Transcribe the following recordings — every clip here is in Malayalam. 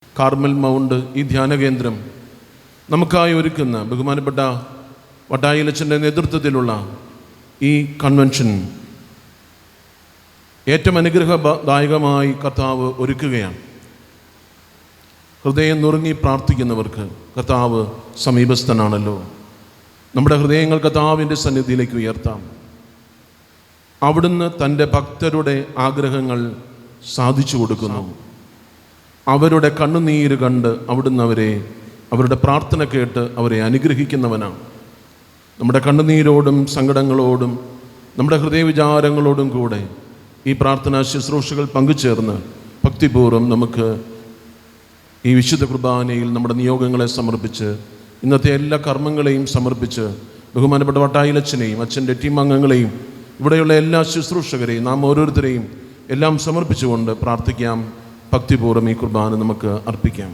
കാർമൽ മൗണ്ട് ഈ ധ്യാന കേന്ദ്രം നമുക്കായി ഒരുക്കുന്ന ബഹുമാനപ്പെട്ട വട്ടായിലച്ചൻ്റെ നേതൃത്വത്തിലുള്ള ഈ കൺവെൻഷൻ ഏറ്റവും അനുഗ്രഹദായകമായി കർത്താവ് ഒരുക്കുകയാണ്. ഹൃദയം നുറുങ്ങി പ്രാർത്ഥിക്കുന്നവർക്ക് കർത്താവ് സമീപസ്ഥനാണല്ലോ. നമ്മുടെ ഹൃദയങ്ങൾ കർത്താവിൻ്റെ സന്നിധിയിലേക്ക് ഉയർത്താം. അവിടുന്ന് തൻ്റെ ഭക്തരുടെ ആഗ്രഹങ്ങൾ സാധിച്ചു കൊടുക്കുന്നു. അവരുടെ കണ്ണുനീര് കണ്ട് അവിടുന്ന് അവരുടെ പ്രാർത്ഥന കേട്ട് അവരെ അനുഗ്രഹിക്കുന്നവനാണ്. നമ്മുടെ കണ്ണുനീരോടും സങ്കടങ്ങളോടും നമ്മുടെ ഹൃദയവിചാരങ്ങളോടും കൂടെ ഈ പ്രാർത്ഥനാ ശുശ്രൂഷകൾ പങ്കുചേർന്ന് ഭക്തിപൂർവ്വം നമുക്ക് ഈ വിശുദ്ധ കുർബാനയിൽ നമ്മുടെ നിയോഗങ്ങളെ സമർപ്പിച്ച് ഇന്നത്തെ എല്ലാ കർമ്മങ്ങളെയും സമർപ്പിച്ച് ബഹുമാനപ്പെട്ട വട്ടായിലച്ചനെയും അച്ഛൻ്റെ ടീം അംഗങ്ങളെയും ഇവിടെയുള്ള എല്ലാ ശുശ്രൂഷകരെയും നാം ഓരോരുത്തരെയും എല്ലാം സമർപ്പിച്ചുകൊണ്ട് പ്രാർത്ഥിക്കാം. ഭക്തിപൂർവ്വം ഈ കുർബാന നമുക്ക് അർപ്പിക്കാം.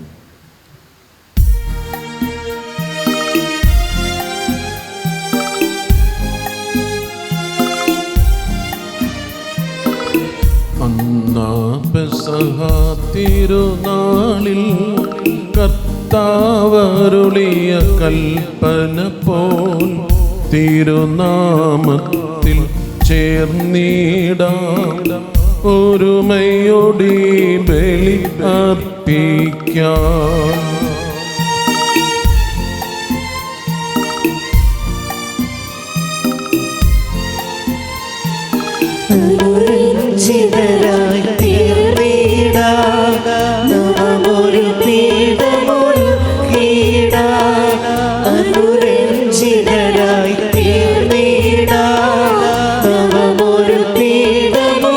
പെസഹ തിരുനാളിൽ കർത്താവരുളിയ കൽപ്പന പോൽ തിരുനാമത്തിൽ ചേർന്നിടാം. ഒരുമയോടി ബലി അർപ്പിക്കാം. അനുരഞ്ജിതരായി തീർന്നിടാം, നാമൊരു പീഠമൊരുക്കിടാം. അനുരഞ്ജിതരായി തീർന്നിടാം, നാമൊരു പീഠമൊരുക്കിടാം.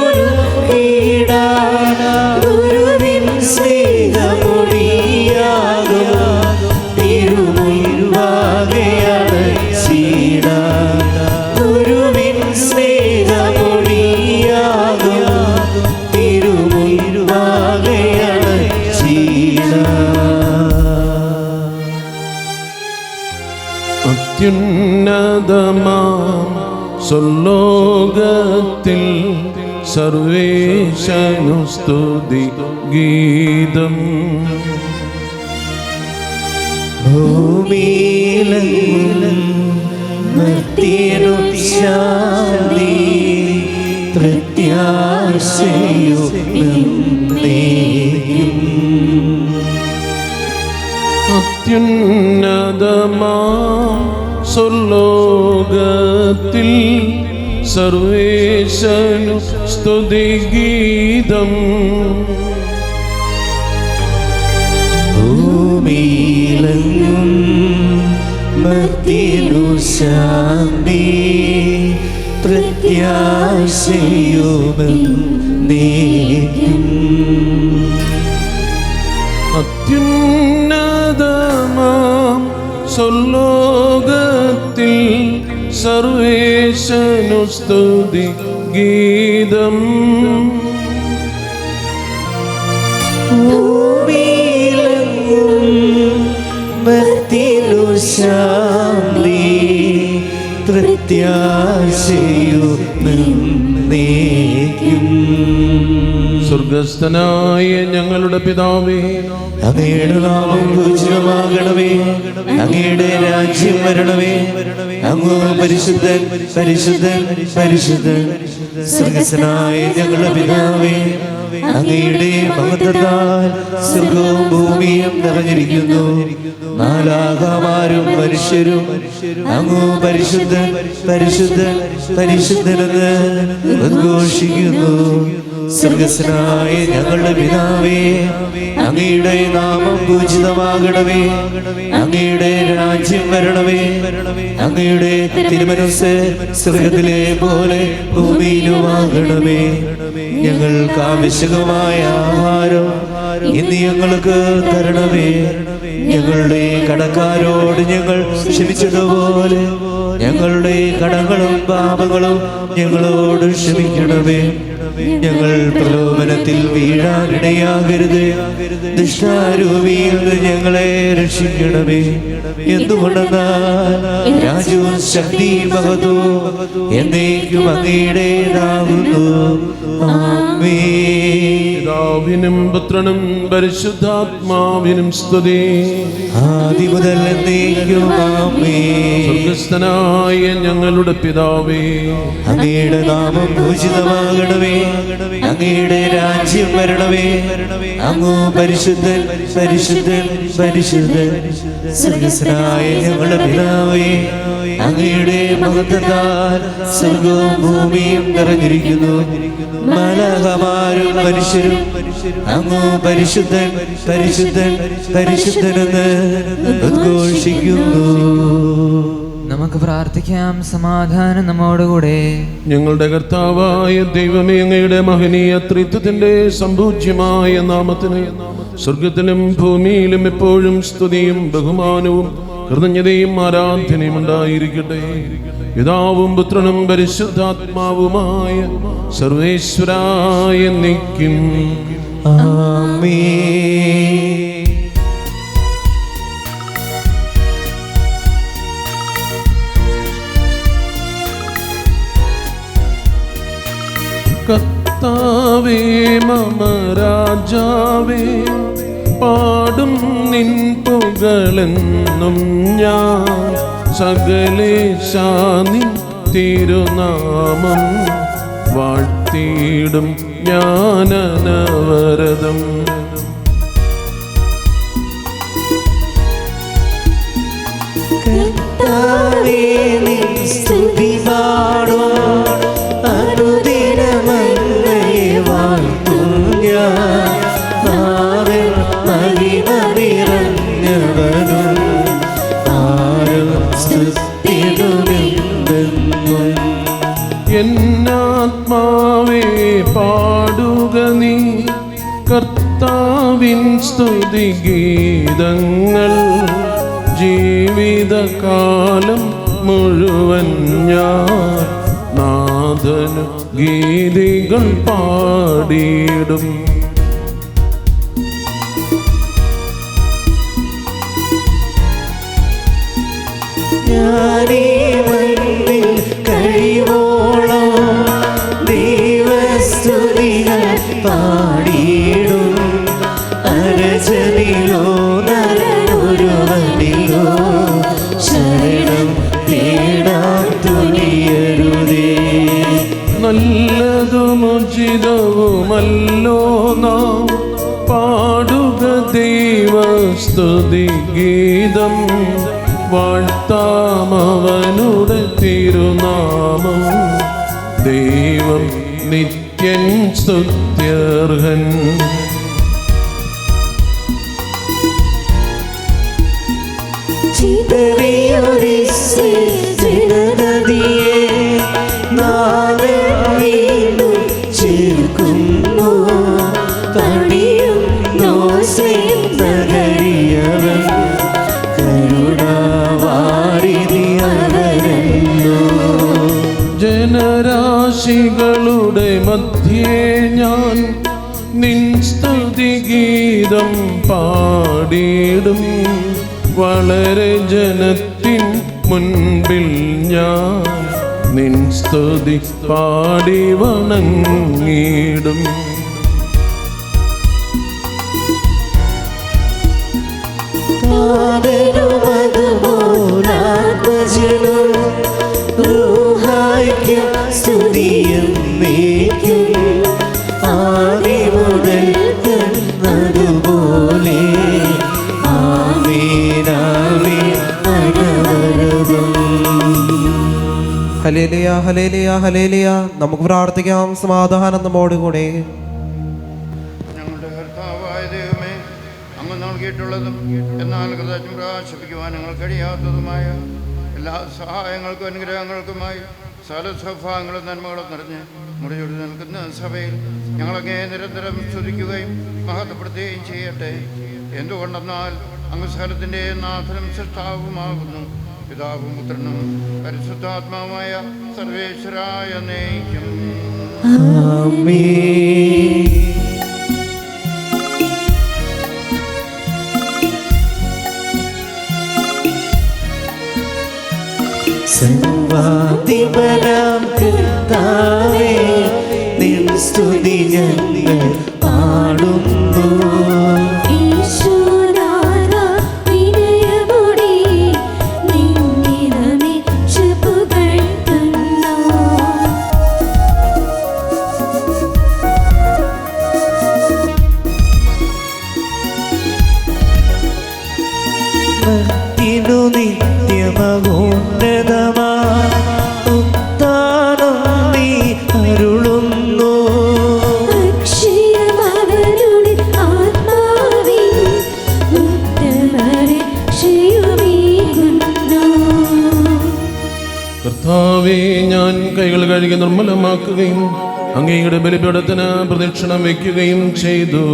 ഗുരുവിൻ സ്നേഹമൊഴിയാകും തിരുമുൻപാകെ അടച്ചിടാം. ഗുരുവിൻ അത്യുന്നതമാം സ്വലോകത്തിൽ സർവേശനു സ്തുതി ഗീതം. ഭൂമിയിലും മർത്യനു ശാന്തി പ്രത്യാശയും. അത്യുന്നതമാം സ്വലോകത്തിൽ സർവേശനു സ്തുതിഗീതം. ഭൂമിയിലെങ്ങും മർത്യനു ശാന്തി പ്രത്യാശയുമെന്നേക്കും. അത്യുന്നതമാം സ്വലോകത്തിൽ സർവേശനു സ്തുതി ഗീതം. ഭൂമിയിലെങ്ങും മർത്യനു ശാന്തി പ്രത്യാശയുമെന്നേക്കും. സ്വർഗസ്ഥനായ ഞങ്ങളുടെ പിതാവേ, അങ്ങയുടെ നാമം പൂജ്യമാകണമേ. അങ്ങയുടെ രാജ്യം വരണമേ. അങ്ങ് പരിശുദ്ധൻ പരിശുദ്ധൻ പരിശുദ്ധൻ. സ്വർഗസ്ഥനായ ഞങ്ങളുടെ പിതാവേ, അങ്ങയുടെ മഹത്വത്താൽ സ്വർഗവും ഭൂമിയും നിറഞ്ഞിരിക്കുന്നു. മാലാഖമാരും മനുഷ്യരും അങ്ങ് പരിശുദ്ധൻ പരിശുദ്ധൻ പരിശുദ്ധനെന്ന് ഉദ്ഘോഷിക്കുന്നു. സ്വർഗസ്ഥനായ ഞങ്ങളുടെ പിതാവേ, അങ്ങയുടെ നാമം പൂജിതമാകണമേ. അങ്ങയുടെ രാജ്യം വരണമേ. അങ്ങയുടെ തിരുമനസ്സ് സ്വർഗത്തിലെ പോലെ ഭൂമിയിലുമാകണമേ. ഞങ്ങൾക്ക് ആവശ്യമായ ആഹാരം ഇന്ന് ഞങ്ങൾക്ക് തരണമേ. ഞങ്ങളുടെ കടക്കാരോട് ഞങ്ങൾ ക്ഷമിച്ചതുപോലെ ഞങ്ങളുടെ കടങ്ങളും പാപങ്ങളും ഞങ്ങളോട് ക്ഷമിക്കണമേ. ഞങ്ങൾ പ്രലോഭനത്തിൽ വീഴാനിടയാകരുത്. ദുഷ്ടാരൂപിയിൽ നിന്ന് ഞങ്ങളെ രക്ഷിക്കണമേ. എന്തുകൊണ്ടെന്നാൽ രാജ്യവും ശക്തിയും മഹത്വവും എന്നേക്കും അങ്ങയുടേതാകുന്നു. ആമേൻ. പിതാവിനും പുത്രനും പരിശുദ്ധാത്മാവിനും സ്തുതി. ആദ്യം മുതൽ എന്നേക്കും ആമേൻ. സ്വർഗ്ഗസ്ഥനായ ഞങ്ങളുടെ പിതാവേ, അങ്ങയുടെ നാമം പൂജിതമാകണമേ. അങ്ങയുടെ രാജ്യം വരണമേ. അങ്ങ് പരിശുദ്ധൻ പരിശുദ്ധൻ പരിശുദ്ധൻ. സ്വർഗ്ഗസ്ഥനായ ഞങ്ങളുടെ പിതാവേ, അങ്ങയുടെ മഹത്വത്താൽ സ്വർഗവും ഭൂമിയും നിറഞ്ഞിരിക്കുന്നു. മാലാഖമാരും മനുഷ്യരും അങ്ങ് പരിശുദ്ധൻ പരിശുദ്ധൻ പരിശുദ്ധനെന്ന് ഉദ്ഘോഷിക്കുന്നു. നമുക്ക് പ്രാർത്ഥിക്കാം. സമാധാനം നമ്മോടുകൂടെ. ഞങ്ങളുടെ കർത്താവായ ദൈവമേ, അങ്ങയുടെ മഹനീയ ത്രിത്വത്തിന്റെ സംപൂജ്യമായ നാമത്തിന് സ്വർഗത്തിലും ഭൂമിയിലും എപ്പോഴും സ്തുതിയും ബഹുമാനവും കൃതജ്ഞതയും ആരാധനയും ഉണ്ടായിരിക്കട്ടെ. പിതാവും പുത്രനും പരിശുദ്ധാത്മാവുമായ സർവേശ്വരായ നിക്കും. ആമേൻ. കർത്താവേ മമ രാജാവേ, പാടും നിൻ പുകളെന്നും ഞാൻ. സകലേശാ നിൻ തിരുനാമം വാഴ്ത്തിയിടും ഞാനനവരതം. കർത്താവേ, നിൻ സ്തുതി പാടും. അനുദിനമങ്ങയെ വാഴ്ത്തും ഞാൻ. നാവിൽ മഹിമ നിറഞ്ഞവനും ആരും സ്തുതിയിടുമെന്നും. എന്നാത്മാവേ പാടുക നീ കർത്താവിൻ സ്തുതിഗീതങ്ങൾ. ജീവിതകാലം മുഴുവൻ ഞാൻ നാഥനു ഗീതികൾ പാടിയിടും. ഞാനീ മണ്ണിൽ കഴിവോളം ദൈവസ്തുതികൾ പാടിയിടും. അരജനിലോ നരൊരുവനിലോ ശരണം തേടാൻ തുനിയരുതേ. നല്ലതും ഉചിതവുമല്ലോ നാം പാടുക ദൈവസ്തുതി ഗീതം. വാഴ്ത്താമവനുടെ തിരുനാമം. ദൈവം നിത്യൻ സ്തുത്യർഹൻ. ജനനദിയെ നാദം വീണ്ടും ചേർക്കുന്നു. കണിയും നോസ്യം നഗരിയവൻ കരുണാവാരിധി അവരല്ലോ. ജനരാശികളുടെ മധ്യേ ഞാൻ നിൻ സ്തുതിഗീതം പാടിയിടും. വളരെ ജനത്തിൻ മുൻപിൽ ഞാൻ നിൻ സ്തുതി പാടി വണങ്ങിടും. സ്തുതിയും നീക്കും ആദി മുതൽ അതുപോലെ. Hallelujah hallelujah hallelujah. നമുക്ക് പ്രാർത്ഥിക്കാം. സമാധാനം നമ്മോടുകൂടെ. ഞങ്ങളുടെ കർത്താവായ ദൈവമേ, അങ്ങ് നൽകിയിട്ടുള്ളതും എന്നാൽ കഥാച്ചും പ്രകാശിപ്പിക്കുവാൻ ഞങ്ങൾ കഴിയാത്തതുമായ എല്ലാ സഹായങ്ങൾക്കും അനുഗ്രഹങ്ങൾക്കുമായി സകല സൗഭാഗ്യങ്ങളും നന്മകളും നിറഞ്ഞ് മുടിയോടി നിൽക്കുന്ന സഭയിൽ ഞങ്ങളങ്ങേ നിരന്തരം സ്തുതിക്കുകയും മഹത്വപ്പെടുത്തുകയും ചെയ്യട്ടെ. എന്തുകൊണ്ടെന്നാൽ അങ്ങ് സകലത്തിൻ്റെ നാഥനും സൃഷ്ടാവുമാകുന്നു. പിതാവും പുത്രനും പരിശുദ്ധാത്മാവുമായ സർവേശ്വരായ നയിക്കും. ആമേൻ. സർവാധിപനാം കർത്താവേ, നിൻ സ്തുതി ഞങ്ങൾ പാടുന്നു. ഈശോനാഥാ, വിനയമോടെ നിന്നെ നമിച്ചു പുകഴ്ത്തുന്നു. ഭക്തിനു നിത്യമഹോന്നതമാ ഉത്താനം നീ അരുളുന്നു. അക്ഷയമവനുടെ ആത്മാവിൻ ഉത്തമരക്ഷയുമേകുന്നു. കർത്താവേ, ഞാൻ കൈകൾ കഴുകി നിർമ്മലമാക്കുകയും അങ്ങയുടെ ബലിപീഠത്തിന് പ്രദക്ഷിണം വയ്ക്കുകയും ചെയ്തു.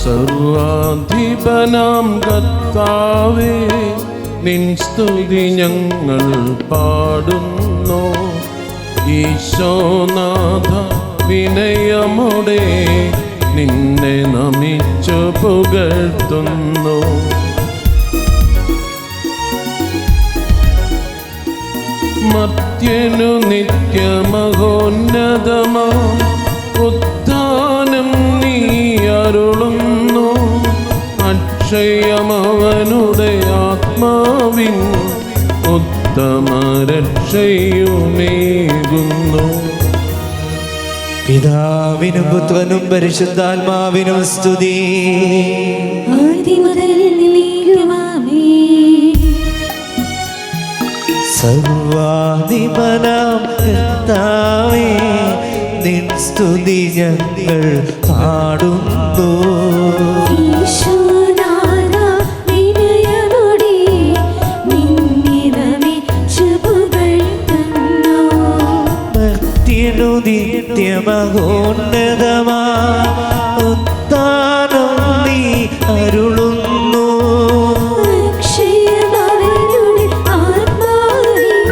സർവാധിപനാം കർത്താവേ, നിൻ സ്തുതി ഞങ്ങൾ പാടുന്നു. ഈശോനാഥ, വിനയമോടെ നിന്നെ നമിച്ചു പുകഴ്ത്തുന്നു. മർത്യനു നിത്യമഹോന്നതമാം ഉത്ഥാനം നീ അരുളുന്നു. അക്ഷയമവനുടെ ആത്മാവിൻ ഉത്തമരക്ഷയുമേകുന്നു. പിതാവിനും പുത്രനും പരിശുദ്ധാത്മാവിനും സ്തുതി. ആദിമുതൽ എന്നേക്കും ആമേൻ. സർവാധിപനാം കർത്താവേ, നിൻ സ്തുതി ഞങ്ങൾ പാടുന്നു. ഈശോനാഥാ, വിനയമോടെ നിന്നെ നമിച്ചു പുകഴ്ത്തുന്നു. ഭക്തിനു നിത്യമഹോന്നതമാ ഉത്താനം നീ അരുളുന്നു. അക്ഷയമവനുടെ ആത്മാവിൻ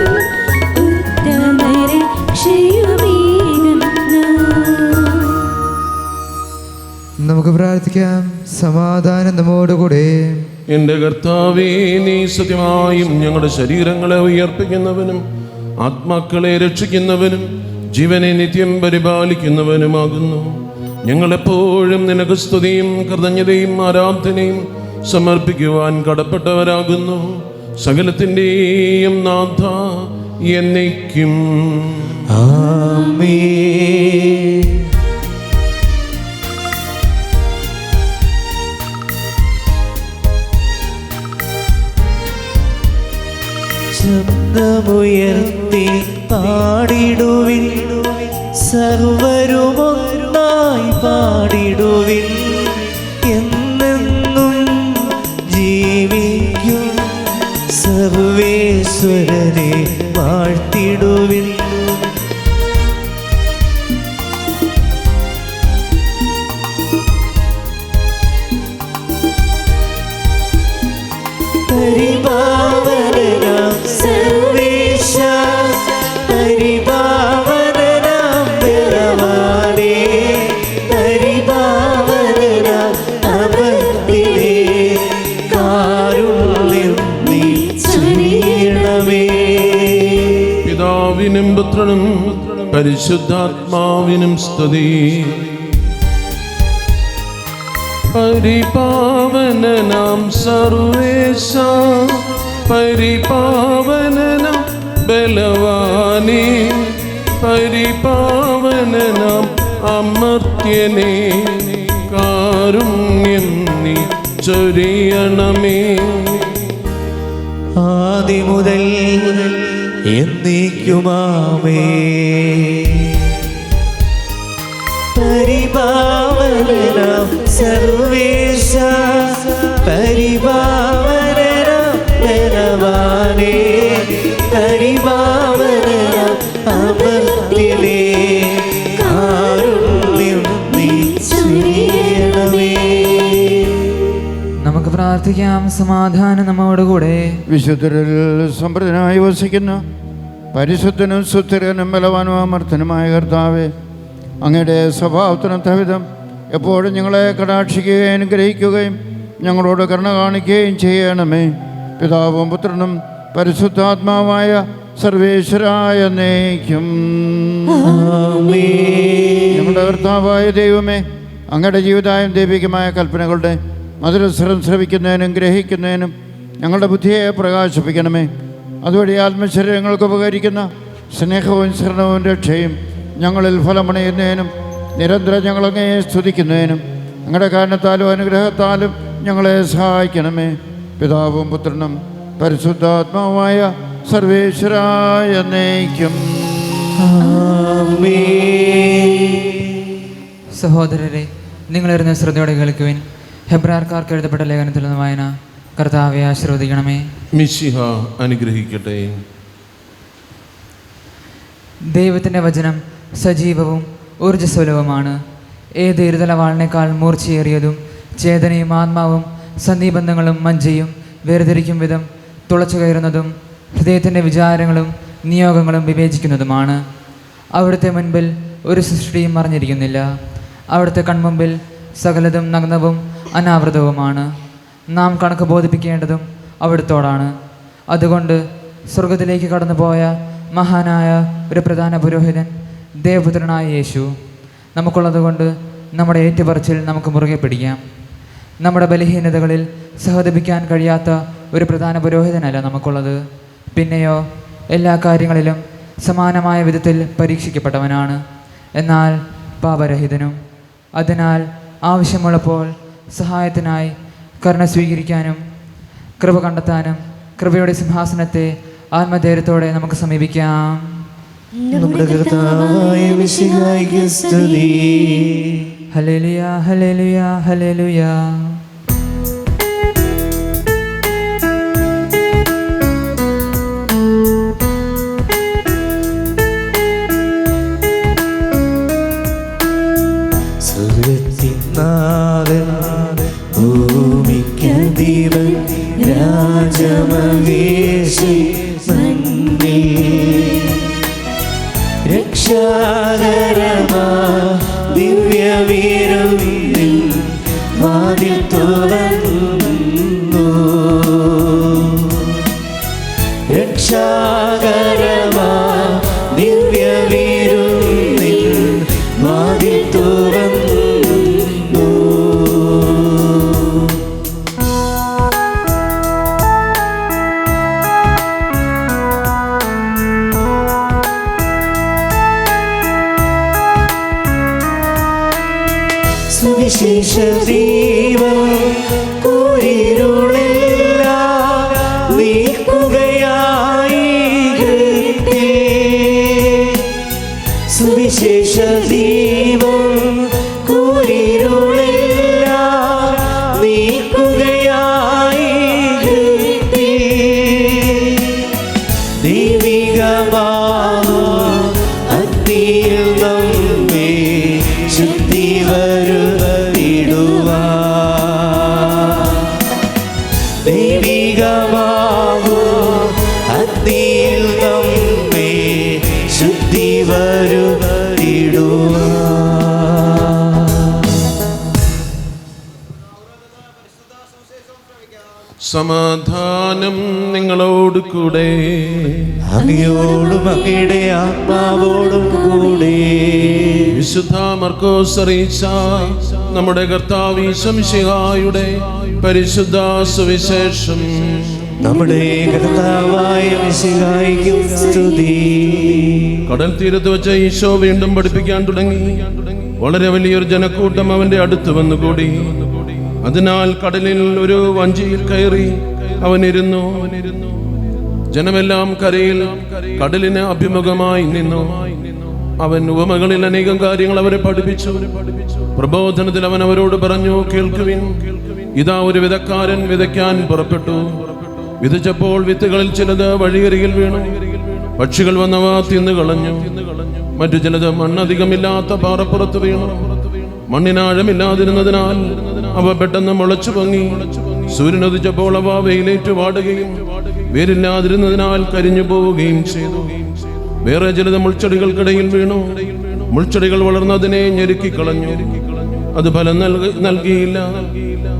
ഉത്തമരക്ഷയുമേകുന്നു. നമുക്ക് പ്രാർത്ഥിക്കാം. സമാധാനം നമ്മോടുകൂടെ. എന്റെ കർത്താവേ, നീ സത്യമായും ഞങ്ങളുടെ ശരീരങ്ങളെ ഉയർപ്പിക്കുന്നവനും ആത്മാക്കളെ രക്ഷിക്കുന്നവനും ജീവനെ നിത്യം പരിപാലിക്കുന്നവനുമാകുന്നു. ഞങ്ങളെപ്പോഴും നിനക്ക് സ്തുതിയും കൃതജ്ഞതയും ആരാധനയും സമർപ്പിക്കുവാൻ കടപ്പെട്ടവരാകുന്നു. സകലത്തിൻ്റെയും നാഥ എന്നേക്കും. ആമേൻ. ശബ്ദമുയർത്തി പാടിടുവിൻ, സർവരുമൊന്നായി പാടിടുവിൻ. എന്നെന്നും ജീവിക്കും സർവേശ്വരനെ വാഴ്ത്തിടുവിൻ. പരിപാവനാം സർവേശ, പരിപാവനാം ബലവാനേ, പരിപാവനാം അമർത്തിലേ, കാരുണ്യം നീ ചൊരിയണമേ. പിതാവിനും പുത്രനും പരിശുദ്ധാത്മാവിനും സ്തുതി. പരിപാവനനാം സർവേശ, പരിപാവനനാം ബലവാനേ, പരിപാവനനാം അമർത്യനേ, കാരുണ്യം നീ ചൊരിയണമേ. ആദിമുതൽ എന്നേക്കുമാമേ. പരിപാവനനാം സർവേശ, പരിപാവനനാം ബലവാനേ, പരിപാവനനാം അമർത്തിലേ, കാരുണ്യം നീ ചൊരിയണമേ. നമുക്ക് പ്രാർത്ഥിക്കാം. സമാധാനം നമ്മോടുകൂടെ. വിശുദ്ധരിൽ സമൃദ്ധനായി വസിക്കുന്ന പരിശുദ്ധനും സുസ്ഥിരനും ബലവാനും അമർത്തനുമായ കർത്താവേ, അങ്ങയുടെ സ്വഭാവത്തിനൊത്ത വിധം എപ്പോഴും ഞങ്ങളെ കടാക്ഷിക്കുകയും അനുഗ്രഹിക്കുകയും ഞങ്ങളോട് കരുണ കാണിക്കുകയും ചെയ്യണമേ. പിതാവും പുത്രനും പരിശുദ്ധാത്മാവായ സർവേശ്വരായ എന്നേക്കും. ഞങ്ങളുടെ കർത്താവായ ദൈവമേ, അങ്ങയുടെ ജീവിതായും ദൈവികമായ കൽപ്പനകളുടെ മധുരസ്വരം ശ്രവിക്കുന്നതിനും ഗ്രഹിക്കുന്നതിനും ഞങ്ങളുടെ ബുദ്ധിയെ പ്രകാശിപ്പിക്കണമേ. അതുവഴി ആത്മശരീരങ്ങൾക്ക് ഉപകരിക്കുന്ന സ്നേഹവും ശരണവും രക്ഷയും ഞങ്ങളിൽ ഫലമണയുന്നതിനും നിരന്തരം ഞങ്ങളങ്ങയെ സ്തുതിക്കുന്നതിനും ഞങ്ങളുടെ കാരണത്താലും അനുഗ്രഹത്താലും ഞങ്ങളെ സഹായിക്കണമേ. പിതാവും പുത്രനും പരിശുദ്ധാത്മാവുമായ സർവേശ്വരായ എന്നേക്കും. സഹോദരരെ, നിങ്ങളിരുന്ന് ശ്രദ്ധയോടെ കേൾക്കുവിൻ. ഹെബ്രായർക്കാർക്ക് എഴുതപ്പെട്ട ലേഖനത്തിൽ നിന്ന് വായന. കർത്താവെ ആശീർവദിക്കണമേ. മിശിഹ അനുഗ്രഹിക്കട്ടെ. ദൈവത്തിൻ്റെ വചനം സജീവവും ഊർജ്ജസ്വലവുമാണ്. ഏത് ഇരുതല വാളിനേക്കാൾ മൂർച്ചയേറിയതും ചേതനയും ആത്മാവും സന്ധിബന്ധങ്ങളും മജ്ജയും വേർതിരിക്കും വിധം തുളച്ചു കയറുന്നതും ഹൃദയത്തിൻ്റെ വിചാരങ്ങളും നിയോഗങ്ങളും വിവേചിക്കുന്നതുമാണ്. അവിടുത്തെ മുൻപിൽ ഒരു സൃഷ്ടിയും മറഞ്ഞിരിക്കുന്നില്ല. അവിടുത്തെ കൺമുമ്പിൽ സകലതും നഗ്നവും അനാവൃതവുമാണ്. നാം കണക്ക് ബോധിപ്പിക്കേണ്ടതും അവിടുത്തോടാണ്. അതുകൊണ്ട് സ്വർഗത്തിലേക്ക് കടന്നുപോയ മഹാനായ ഒരു പ്രധാന പുരോഹിതൻ, ദേവപുത്രനായ യേശു നമുക്കുള്ളതുകൊണ്ട് നമ്മുടെ ഏറ്റുപറച്ചിൽ നമുക്ക് മുറുകെ പിടിക്കാം. നമ്മുടെ ബലഹീനതകളിൽ സഹതപിക്കാൻ കഴിയാത്ത ഒരു പ്രധാന പുരോഹിതനല്ല നമുക്കുള്ളത്. പിന്നെയോ എല്ലാ കാര്യങ്ങളിലും സമാനമായ വിധത്തിൽ പരീക്ഷിക്കപ്പെട്ടവനാണ്, എന്നാൽ പാപരഹിതനും. അതിനാൽ ആവശ്യമുള്ളപ്പോൾ സഹായത്തിനായി കരുണ സ്വീകരിക്കാനും കൃപ കണ്ടെത്താനും കൃപയുടെ സിംഹാസനത്തെ ആത്മധൈര്യത്തോടെ നമുക്ക് സമീപിക്കാം. നമ്മുടെ കർത്താവായ മിശിഹായ്ക്ക് സ്തുതി. Hallelujah, hallelujah, hallelujah. സ്വർഗ്ഗത്തിൻ ഭൂമിക്കധിപൻ രാജമഹേശി മണ്ണിൽ രക്ഷാകരമാ ദിവ്യവിരുന്നിൽ വാതിൽ തുറന്നു. രക്ഷാകരമാ ദിവ്യവിരുന്നിൽ വാതിൽ തുറന്നു. സുവിശേഷ ദീപം കൂരിരുളെല്ലാം നീക്കുകയായി ഹൃദയത്തിൽ. സുവിശേഷ ദീപം കൂരിരുളെല്ലാം നീക്കുകയായി ഹൃദയത്തിൽ. ദൈവികമാവോ അഗ്നിയിൽ നമ്മെ ശുദ്ധി വരുത്തിടുവാ. ദൈവികമാവോ അഗ്നിയിൽ നമ്മെ ശുദ്ധി വരുത്തിടുവാ. സമാധാനം നിങ്ങളോട് കൂടെ. അങ്ങയോടും അങ്ങയുടെ ആത്മാവോടും കൂടെ. വിശുദ്ധ മർക്കോസ് അറിയിച്ച നമ്മുടെ കർത്താവ് ഈശോമിശിഹായുടെ പരിശുദ്ധ സുവിശേഷം. നമ്മുടെ കർത്താവായ മിശിഹായ്ക്ക് സ്തുതി. കടൽ തീരത്ത് വെച്ച് ഈശോ വീണ്ടും പഠിപ്പിക്കാൻ തുടങ്ങി. വളരെ വലിയൊരു ജനക്കൂട്ടം അവന്റെ അടുത്ത് വന്നുകൂടി. അതിനാൽ കടലിൽ ഒരു വഞ്ചിയിൽ കയറി അവനിരുന്നു. ജനമെല്ലാം കരയിൽ കടലിന് അഭിമുഖമായി നിന്നു. അവൻ ഉപമകളിൽ അനേകം കാര്യങ്ങൾ അവരെ പഠിപ്പിച്ചു. പ്രബോധനത്തിൽ അവൻ അവരോട് പറഞ്ഞു, കേൾക്കുവിൻ. ഇതാ ഒരു വിതക്കാരൻ വിതയ്ക്കാൻ പുറപ്പെട്ടു. വിതച്ചപ്പോൾ വിത്തുകളിൽ ചിലത് വഴിയരികിൽ വീണു. പക്ഷികൾ വന്നവ തിന്നുകളഞ്ഞു. മറ്റു ചിലത് മണ്ണധികമില്ലാത്ത പാറപ്പുറത്ത് വീണു. മണ്ണിനാഴമില്ലാതിരുന്നതിനാൽ അവ പെട്ടെന്ന് മുളച്ചു പൊങ്ങി. സൂര്യനുദിച്ചപ്പോൾ അവ വെയിലേറ്റു വാടുകയും വേരില്ലാതിരുന്നതിനാൽ കരിഞ്ഞു പോവുകയും ചെയ്തു. വേറെ ചിലത് മുൾച്ചെടികൾക്കിടയിൽ വീണു. മുൾച്ചെടികൾ വളർന്നതിനെ ഞെരുക്കിക്കളഞ്ഞു. അത് ഫലം നൽകിയില്ല.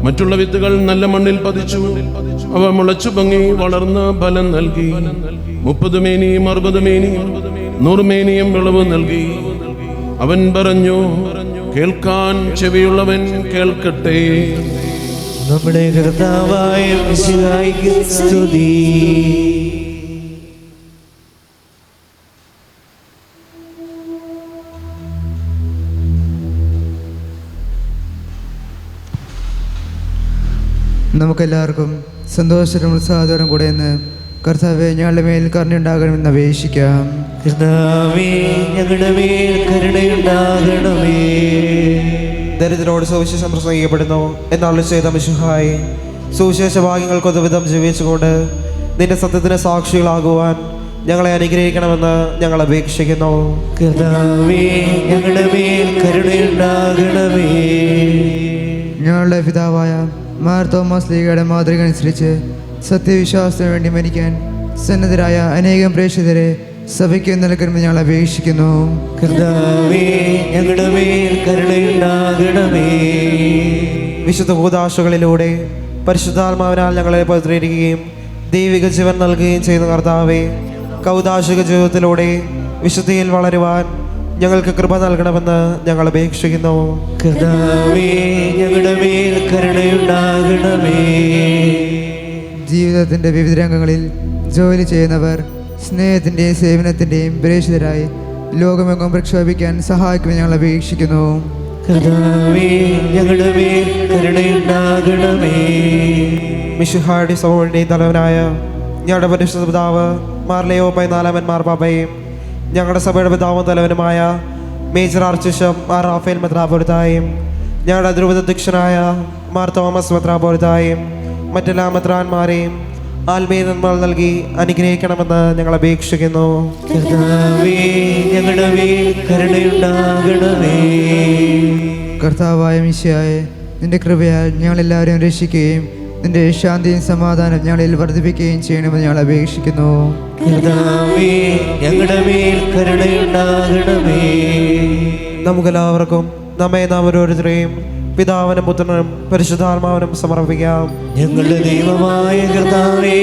മറ്റുള്ള വിത്തുകൾ നല്ല മണ്ണിൽ പതിച്ചു. അവ മുളച്ചു പൊങ്ങി വളർന്ന് ഫലം നൽകി. 30 മേനിയും 60 മേനിയും 100 മേനിയും വിളവ് നൽകി. അവൻ പറഞ്ഞു, കേൾക്കാൻ ചെവിയുള്ളവൻ കേൾക്കട്ടെ. നമ്മുടെ കർത്താവായ മിശിഹായ്ക്ക് സ്തുതി. നമുക്കെല്ലാവർക്കും സന്തോഷവും ഉത്സാഹത്തോടും കൂടെ എന്ന് കർത്താവേ ഞങ്ങളുടെ മേൽ കരുണയുണ്ടാകണമെന്ന് അപേക്ഷിക്കാം. കർത്താവേ ഞങ്ങളുടെ മേൽ കരുണയുണ്ടാകണമേ. ദരിദ്രരോട് സുവിശേഷം പ്രസംഗിക്കപ്പെടുന്നു എന്നുള്ള ചെയ്ത മിശിഹായി, സുവിശേഷ ഭാഗ്യങ്ങൾക്ക് ഒതുവിധം ജീവിച്ചുകൊണ്ട് നിന്റെ സത്യത്തിന് സാക്ഷികളാകുവാൻ ഞങ്ങളെ അനുഗ്രഹിക്കണമെന്ന് ഞങ്ങൾ അപേക്ഷിക്കുന്നു. കർത്താവേ ഞങ്ങളുടെ മേൽ കരുണയുണ്ടാകണമേ. ഞങ്ങളുടെ പിതാവായ മാർ തോമസ് ലീഗയുടെ മാതൃക അനുസരിച്ച് സത്യവിശ്വാസത്തിന് വേണ്ടി മരിക്കാൻ സന്നദ്ധരായ അനേകം പ്രേക്ഷിതരെ സഭയ്ക്ക് നൽകണമെന്ന് ഞങ്ങൾ അപേക്ഷിക്കുന്നു. കർത്താവേ ഞങ്ങളുടെ മേൽ കരുണയുണ്ടാകണമേ. വിശുദ്ധ കൂദാശകളിലൂടെ പരിശുദ്ധാത്മാവിനാൽ ഞങ്ങളെ പവിത്രീകരിക്കുകയും ദൈവിക ജീവൻ നൽകുകയും ചെയ്യുന്ന കർത്താവേ, കൗദാശിക ജീവിതത്തിലൂടെ വിശുദ്ധിയിൽ വളരുവാൻ ഞങ്ങൾക്ക് കൃപ നൽകണമെന്ന് ഞങ്ങൾ അപേക്ഷിക്കുന്നു. കർത്താവേ ഞങ്ങളുടെ മേൽ കരുണയുണ്ടാകണമേ. ജീവിതത്തിൻ്റെ വിവിധ രംഗങ്ങളിൽ ജോലി ചെയ്യുന്നവർ സ്നേഹത്തിൻ്റെയും സേവനത്തിൻ്റെയും പ്രേക്ഷിതരായി ലോകമെങ്ങും പ്രക്ഷോഭിക്കാൻ സഹായിക്കുമെന്ന് ഞങ്ങൾ അപേക്ഷിക്കുന്നു. കർത്താവേ ഞങ്ങളുടെ മേൽ കരുണയുണ്ടാകണമേ. മിശിഹായുടെ സഭയുടെയും തലവനായ ഞങ്ങളുടെ പരിശുദ്ധ പിതാവ് മാർ ലിയോ 14 മാർപ്പാപ്പയും ഞങ്ങളുടെ സഭയുടെ പിതാവും തലവനുമായ major archbishop Mar Raphael മെത്രാപ്പൊലീത്തായും ഞങ്ങളുടെ അതിരൂപതാധ്യക്ഷനായ മാർ തോമസ് മെത്രാപ്പൊലീത്തായും മറ്റെല്ലാ മെത്രാന്മാരെയും ആത്മീയ നന്മകൾ നൽകി അനുഗ്രഹിക്കണമെന്ന് ഞങ്ങൾ അപേക്ഷിക്കുന്നു. കർത്താവേ ഞങ്ങളുടെ മേൽ കരുണയുണ്ടാകണമേ. കർത്താവായ മിശിഹായെ, നിന്റെ കൃപയാൽ ഞങ്ങളെല്ലാവരെയും രക്ഷിക്കുകയും നിന്റെ ശാന്തിയും സമാധാനം ഞങ്ങളിൽ വർദ്ധിപ്പിക്കുകയും ചെയ്യണമെന്ന് ഞങ്ങൾ അപേക്ഷിക്കുന്നു. കർത്താവേ ഞങ്ങളുടെ മേൽ കരുണയുണ്ടാകണമേ. നമുക്കെല്ലാവർക്കും നമ്മെ നാം ഓരോരുത്തരെയും പിതാവിനും പുത്രനും പരിശുദ്ധാത്മാവിനും സമർപ്പിക്കാം. ഞങ്ങളുടെ ദൈവമായ കർത്താവേ,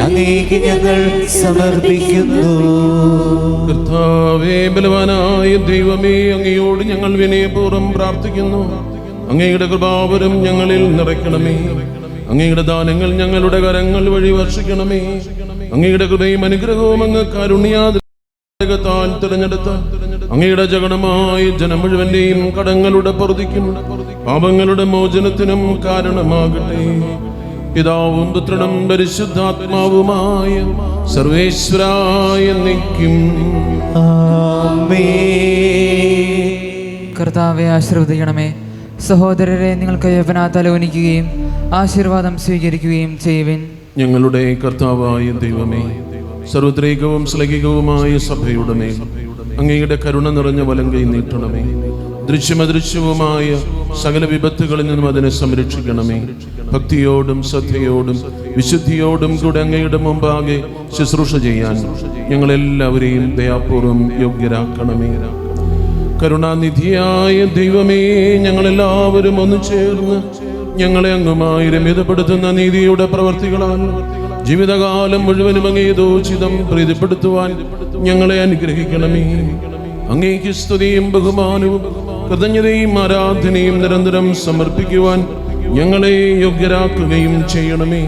അങ്ങേക്ക് ഞങ്ങൾ സമർപ്പിക്കുന്നു. കർത്താവേ, ബലവാനായ ദൈവമേ, അങ്ങയോട് ഞങ്ങൾ വിനയപൂർവ്വം പ്രാർത്ഥിക്കുന്നു. അങ്ങയുടെ കൃപാവരം ഞങ്ങളിൽ നിറയ്ക്കണമേ. അങ്ങയുടെ ദാനങ്ങൾ ഞങ്ങളുടെ കരങ്ങൾ വഴി വർഷിക്കണമേ. അങ്ങയുടെ കൃപയും അനുഗ്രഹവും അങ്ങ് കാരുണ്യാതിരകത്താൽ തിരഞ്ഞെടുത്ത അങ്ങയുടെ ജഗണമായ ജനം മുഴുവന്റെയും കടങ്ങളുടെ പൊറുതിക്കും പാപങ്ങളുടെ മോചനത്തിനും കാരണമാകട്ടെ. പിതാവും പുത്രനും പരിശുദ്ധാത്മാവുമായ സർവേശ്വരായ എന്നേക്കും ആമേൻ. കർത്താവെ ആശീർവദിക്കണമേ. സഹോദരരെ, നിങ്ങൾക്ക് യവനാത്തലോനിക്കുകയും ആശീർവാദം സ്വീകരിക്കുകയും ചെയ്യുവിൻ. ഞങ്ങളുടെ കർത്താവായ ദൈവമേ, സർവ്വത്രൈകവും ശ്ലൈകികവുമായ സഭയുടെ മേൽ അങ്ങയുടെ കരുണ നിറഞ്ഞ വലങ്കൈ നീട്ടണമേ. ദൃശ്യമദൃശ്യവുമായ സകല വിപത്തുകളിൽ നിന്നും അതിനെ സംരക്ഷിക്കണമേ. ഭക്തിയോടും ശ്രദ്ധയോടും വിശുദ്ധിയോടും കൂടെ അങ്ങയുടെ മുമ്പാകെ ശുശ്രൂഷ ചെയ്യാൻ ഞങ്ങളെല്ലാവരെയും ദയാപൂർവം യോഗ്യരാക്കണമേ. കരുണാനിധിയായ ദൈവമേ, ഞങ്ങളെല്ലാവരും ഒന്ന് ചേർന്ന് ഞങ്ങളെ അങ്ങുമായി രമ്യതപ്പെടുത്തുന്ന നീതിയുടെ പ്രവർത്തികളാൽ ജീവിതകാലം മുഴുവനും അങ്ങേതോചിതം പ്രീതിപ്പെടുത്തുവാൻ ഞങ്ങളെ അനുഗ്രഹിക്കണമേ. അങ്ങേക്ക് സ്തുതിയും ബഹുമാനവും കൃതജ്ഞതയും ആരാധനയും നിരന്തരം സമർപ്പിക്കുവാൻ ഞങ്ങളെ യോഗ്യരാക്കുകയും ചെയ്യണമേ.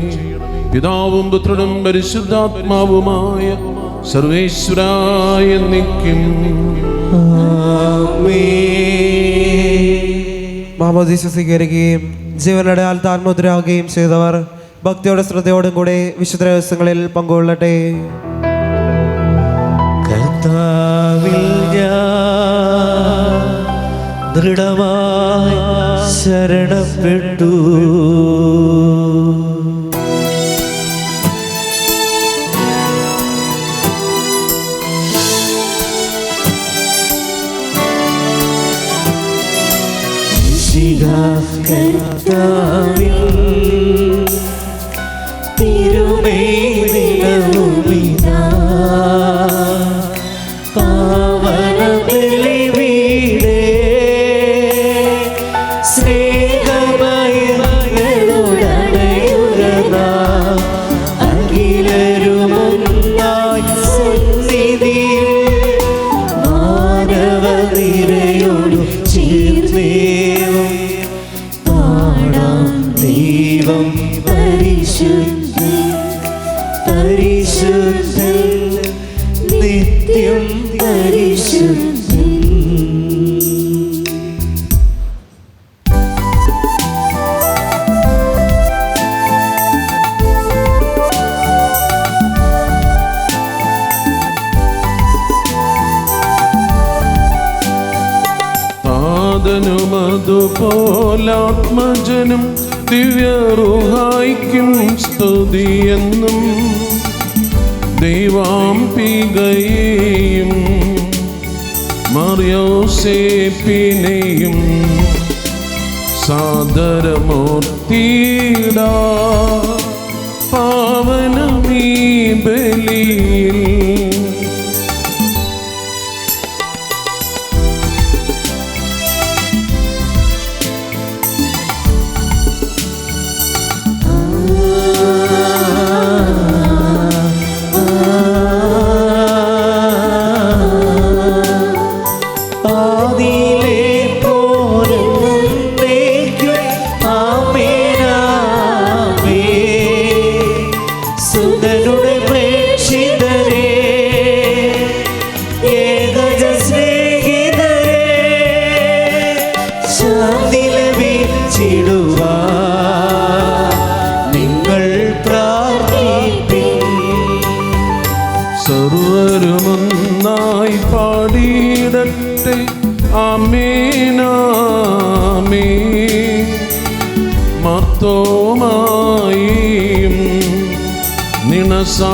പിതാവും പുത്രനും പരിശുദ്ധാത്മാവുമായ സർവേശ്വരായ എന്നേക്കും മാമോദീസ സ്വീകരിക്കുകയും ജീവനയുടെ ആത്മാമുദ്രയാകുകയും ചെയ്തവർ ഭക്തിയോടെ ശ്രദ്ധയോടും കൂടെ വിശുദ്ധ രഹസ്യങ്ങളിൽ പങ്കുകൊള്ളട്ടെ. കർത്താവിൽ ഞാൻ ദൃഢമായി ശരണപ്പെട്ടു. കർത്താവിൽ ദൈവം പരിശുദ്ധൻ പരിശുദ്ധൻ നിത്യം പരിശുദ്ധൻ. അതുപോലാത്മജനും ദിവ്യറുഹായിക്കും സ്തുതിയെന്നും ദൈവാംബികയെയും മറിയോസേപ്പിനെയും സാദരമൂർത്തിയിടാ പാവനമീ ബലിയിൽ. സർവരുമൊന്നായി പാടിയിടട്ടെ ആമേനാമേൻ. മർത്തോമായും നിണസാക്ഷികളെയും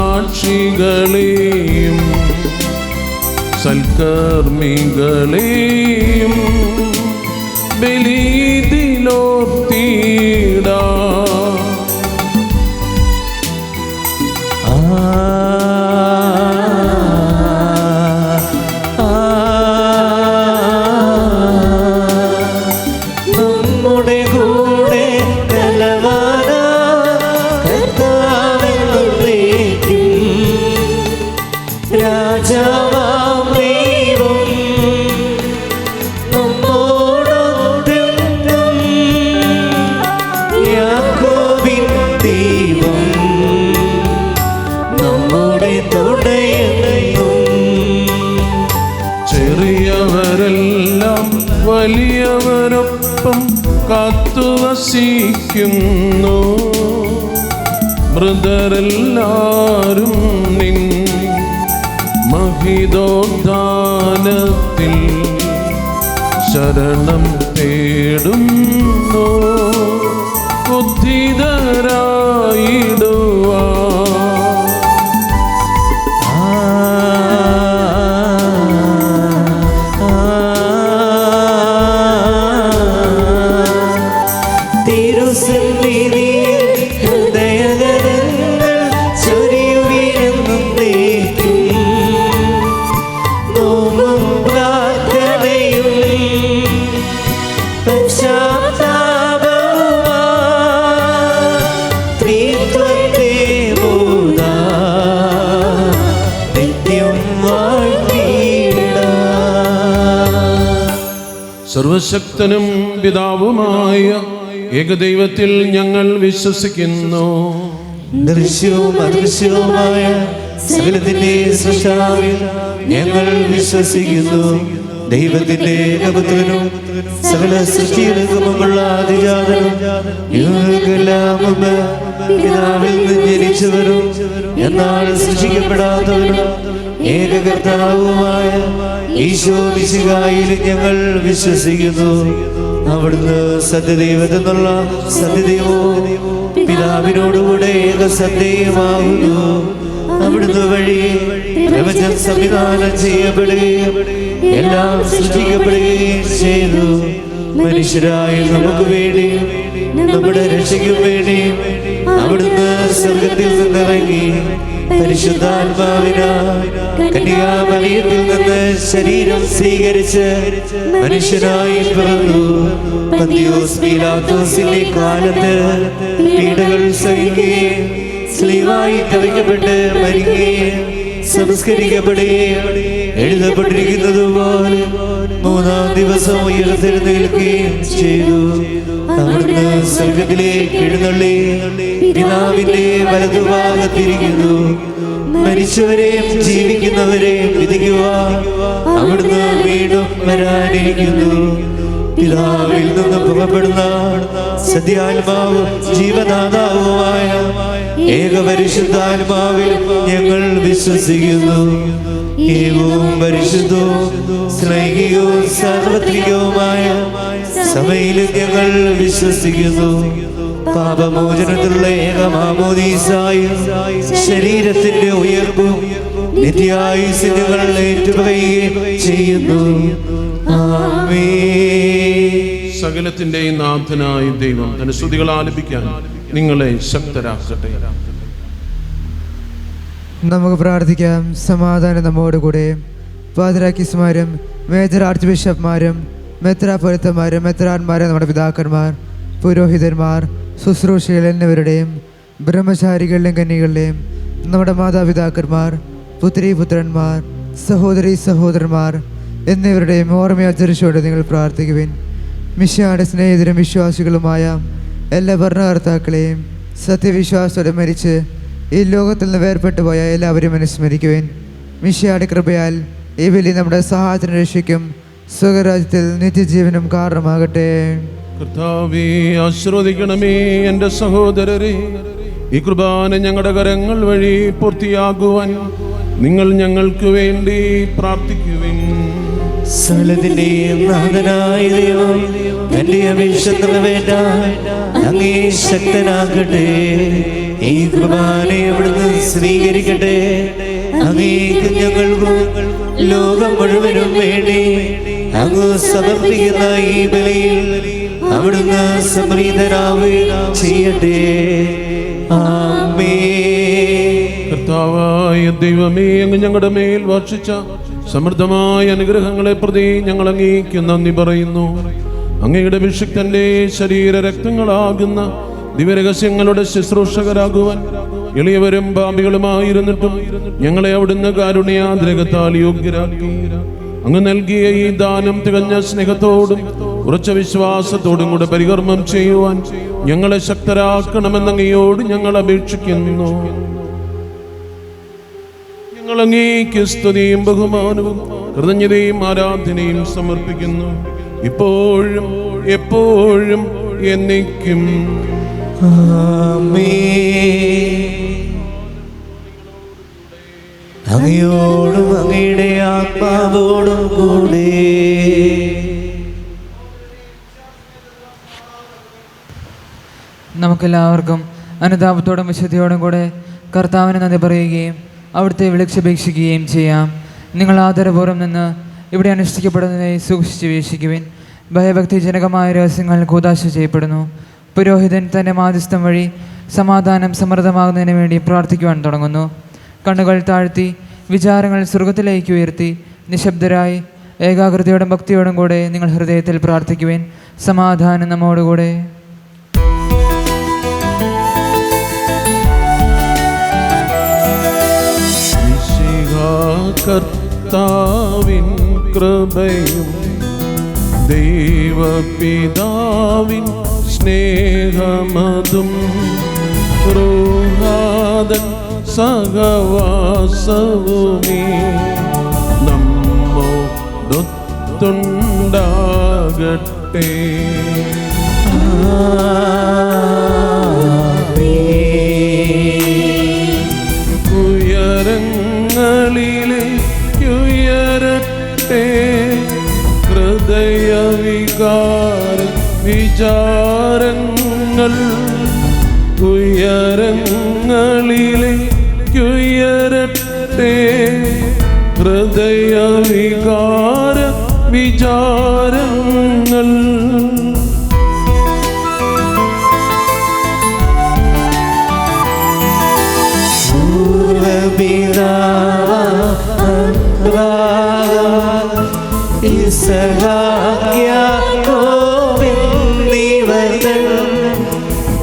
സൽക്കർമ്മികളെയും ബലിയിലോർത്തിടാ. നമ്മുടെ കൂടെ കലവാനാ കർത്താവെന്നേക്കും രാജാവാം ദൈവം നമ്മോടൊപ്പം യാക്കോബിൻ ദൈവം നമ്മുടെ തുടയനും. ചെറിയവരെല്ലാം വലിയവരൊപ്പം കാത്തുവസിക്കുന്നു. മൃതരെല്ലാരും നിൻ മഹിതോദ്ധാനത്തിൽ ശരണം തേടുന്നു. ഉദ്ധിതരായിടുവാ സർവശക്തനും പിതാവുമായ ഏകദൈവത്തിൽ ഞങ്ങൾ വിശ്വസിക്കുന്നു. ദൃശ്യവും അദൃശ്യവുമായ സകലത്തിന്റെ സൃഷ്ടാവിൽ ഞങ്ങൾ വിശ്വസിക്കുന്നു. ദൈവത്തിന്റെ ഏകപുത്രനും സകല സൃഷ്ടികൾക്കും മുമ്പുള്ള ആദിജാതനും ഇവർക്കെല്ലാം മുമ്പ് പിതാവിൽ നിന്ന് ജനിച്ചവരും എന്നാൽ സൃഷ്ടിക്കപ്പെടാത്തവരും ഏകകർത്താവുമായ ഈശോ മിശിഹായിൽ ഞങ്ങൾ വിശ്വസിക്കുന്നു. അവിടുന്ന് സത്യദൈവത്തെന്നുള്ള സത്യദൈവവും പിതാവിനോടുകൂടെ ഏകസത്യമാകുന്നു. അവിടുന്ന് വഴി പ്രപഞ്ചം സംവിധാനം ചെയ്യപ്പെടുകയും എല്ലാം സൃഷ്ടിക്കപ്പെടുകയും ചെയ്തു. മനുഷ്യരായ നമുക്ക് വേണ്ടിയും നമ്മുടെ രക്ഷയ്ക്കും വേണ്ടിയും അവിടുന്ന് സ്വർഗത്തിൽ നിന്നിറങ്ങി പരിശുദ്ധാത്മാവിനാൽ കന്യാമറിയത്തിൽ നിന്ന് ശരീരം സ്വീകരിച്ച് മനുഷ്യനായി പിറന്നു. പന്തിയോസ് പീലാത്തോസിന്റെ കാലത്ത് പീഡകൾ സഹിക്കുകയും സ്ലീവായി തറയ്ക്കപ്പെട്ട് മരിക്കുകയും സംസ്കരിക്കപ്പെടുകയും എഴുതപ്പെട്ടിരിക്കുന്നതുപോലെ മൂന്നാം ദിവസം ഉയർത്തെഴുന്നേൽക്കുകയും ചെയ്തു. അവിടുന്ന് സ്വർഗ്ഗത്തിലേക്ക് എഴുന്നള്ളി പിതാവിന്റെ വലതുഭാഗത്തിരിക്കുന്നു. മരിച്ചവരെയും ജീവിക്കുന്നവരെയും വിധിക്കുവാൻ അവിടുന്ന് വീണ്ടും വരാനിരിക്കുന്നു. പിതാവിൽ നിന്ന് പുറപ്പെടുന്ന സത്യാത്മാവും ജീവദാതാവുമായ ഏകപരിശുദ്ധാത്മാവിൽ ഞങ്ങൾ വിശ്വസിക്കുന്നു. ഏകവും പരിശുദ്ധവും സ്നേഹികവും സാർവത്രികവുമായ സഭയിലും ഞങ്ങൾ വിശ്വസിക്കുന്നു. പാപമോചനത്തിലുള്ള ഏകമാമോദീസായും ശരീരത്തിന്റെ ഉയർപ്പും നിത്യായുസ്സും ഞങ്ങൾ ഏറ്റുപറയുകയും ചെയ്യുന്നു. സകലത്തിന്റെയും നാഥനായ ദൈവം തന്റെ സ്തുതികൾ ആലപിക്കാൻ നിങ്ങളെ ശക്തരാക്കട്ടെ. നമുക്ക് പ്രാർത്ഥിക്കാം. സമാധാനം നമ്മോടുകൂടെ. പാതിരാക്കിസ്മാരും മേജർ ആർച്ച് ബിഷപ്പ്മാരും മെത്രാപ്പൊലിത്തമാരും മെത്രാന്മാരും നമ്മുടെ പിതാക്കന്മാർ പുരോഹിതന്മാർ ശുശ്രൂഷകൾ എന്നിവരുടെയും ബ്രഹ്മചാരികളുടെയും കന്യകളുടെയും നമ്മുടെ മാതാപിതാക്കന്മാർ പുത്രി പുത്രന്മാർ സഹോദരി സഹോദരന്മാർ എന്നിവരുടെയും ഓർമ്മയാചരിച്ചോടെ നിങ്ങൾ പ്രാർത്ഥിക്കുവിൻ. മിശിഹായുടെ സ്നേഹിതരും വിശ്വാസികളുമായ എല്ലാ ഭരണകർത്താക്കളെയും സത്യവിശ്വാസത്തോടെ മരിച്ച് ഈ ലോകത്തിൽ നിന്ന് വേർപെട്ടു പോയ എല്ലാവരെയും അനുസ്മരിക്കുവിൻ. മിശിഹായുടെ കൃപയാൽ ഈ ബലി നമ്മുടെ സഹായത്തിന് രക്ഷയ്ക്കും സ്വർഗ്ഗരാജ്യത്തിൽ നിത്യജീവനും കാരണമാകട്ടെ. കർത്താവേ, ആശീർവദിക്കണമേ എൻ്റെ സഹോദരരെ. ഈ കുർബാന ഞങ്ങളുടെ കരങ്ങൾ വഴി പൂർത്തിയാകുവാൻ നിങ്ങൾ ഞങ്ങൾക്ക് വേണ്ടി പ്രാർത്ഥിക്കുവിൻ. സകലത്തിന്റെയും നാഥനായ ദൈവം തന്റെ അപേക്ഷ നിറവേറ്റാൻ അങ്ങേ ശക്തനാകട്ടെ. ഈ കുർബാനയെ അവിടുന്ന് സ്വീകരിക്കട്ടെ. അങ്ങേക്ക് ഞങ്ങൾക്കും ലോകം മുഴുവനും വേണ്ടി അങ്ങ് സമർപ്പിക്കുന്ന ഈ ബലിയിൽ അവിടുന്ന് സംപ്രീതനാവുകയും ചെയ്യട്ടെ. ആമേൻ. കർത്താവായ ദൈവമേ, അങ്ങ് ഞങ്ങളുടെ മേൽ വർഷിച്ച സമൃദ്ധമായ അനുഗ്രഹങ്ങളെ പ്രതി ഞങ്ങൾ അങ്ങേക്ക് നന്ദി പറയുന്നു. അങ്ങയുടെ അഭിഷിക്തന്റെ ശരീര രക്തങ്ങളാകുന്ന ദിവ്യരഹസ്യങ്ങളുടെ ശുശ്രൂഷകരാകുവാൻ എളിയവരും പാപികളുമായിരുന്നിട്ടും ഞങ്ങളെ അവിടുന്ന് കാരുണ്യാതിരകത്താൽ യോഗ്യരാക്കി. അങ്ങ് നൽകിയ ഈ ദാനം തികഞ്ഞ സ്നേഹത്തോടും ഉറച്ച വിശ്വാസത്തോടും കൂടെ പരികർമ്മം ചെയ്യുവാൻ ഞങ്ങളെ ശക്തരാക്കണമെന്ന് അങ്ങയോട് ഞങ്ങൾ അപേക്ഷിക്കുന്നു. ഞങ്ങൾ അങ്ങേക്ക് സ്തുതിയും ബഹുമാനവും കൃതജ്ഞതയും ആരാധനയും സമർപ്പിക്കുന്നു, ഇപ്പോഴും എപ്പോഴും എന്നേക്കും. അങ്ങയോടും അങ്ങയുടെ ആത്മാവോടും കൂടെ. നമുക്കെല്ലാവർക്കും അനുതാപത്തോടും വിശുദ്ധിയോടും കൂടെ കർത്താവിന് നന്ദി പറയുകയും അവിടുത്തെ വിളിച്ചപേക്ഷിക്കുകയും ചെയ്യാം. നിങ്ങൾ ആദരപൂർവ്വം നിന്ന് ഇവിടെ അനുഷ്ഠിക്കപ്പെടുന്നതിനെ സൂക്ഷിച്ച് വീക്ഷിക്കുവിൻ. ഭയഭക്തിജനകമായ രഹസ്യങ്ങൾ കൂദാശ ചെയ്യപ്പെടുന്നു. പുരോഹിതൻ തൻ്റെ മാധ്യസ്ഥം വഴി സമാധാനം സമൃദ്ധമാകുന്നതിന് വേണ്ടി പ്രാർത്ഥിക്കുവാൻ തുടങ്ങുന്നു. കണ്ണുകൾ താഴ്ത്തി വിചാരങ്ങൾ സ്വർഗത്തിലേക്ക് ഉയർത്തി നിശബ്ദരായി ഏകാഗ്രതയോടും ഭക്തിയോടും കൂടെ നിങ്ങൾ ഹൃദയത്തിൽ പ്രാർത്ഥിക്കുവിൻ. സമാധാനം നമ്മോടുകൂടെ. കർത്താവിൻ കൃപയും ദൈവപിതാവിൻ സ്നേഹമതും റൂഹാദൻ സഹവാസവുമേ നമ്മോടൊത്തുണ്ടാകട്ടെ. ഉയരങ്ങളിലേക്കുയരട്ടെ ഹൃദയവികാര വിചാരങ്ങൾ. ഉയരങ്ങളിലേക്കുയരട്ടെ ഹൃദയവികാര വിചാരങ്ങൾ.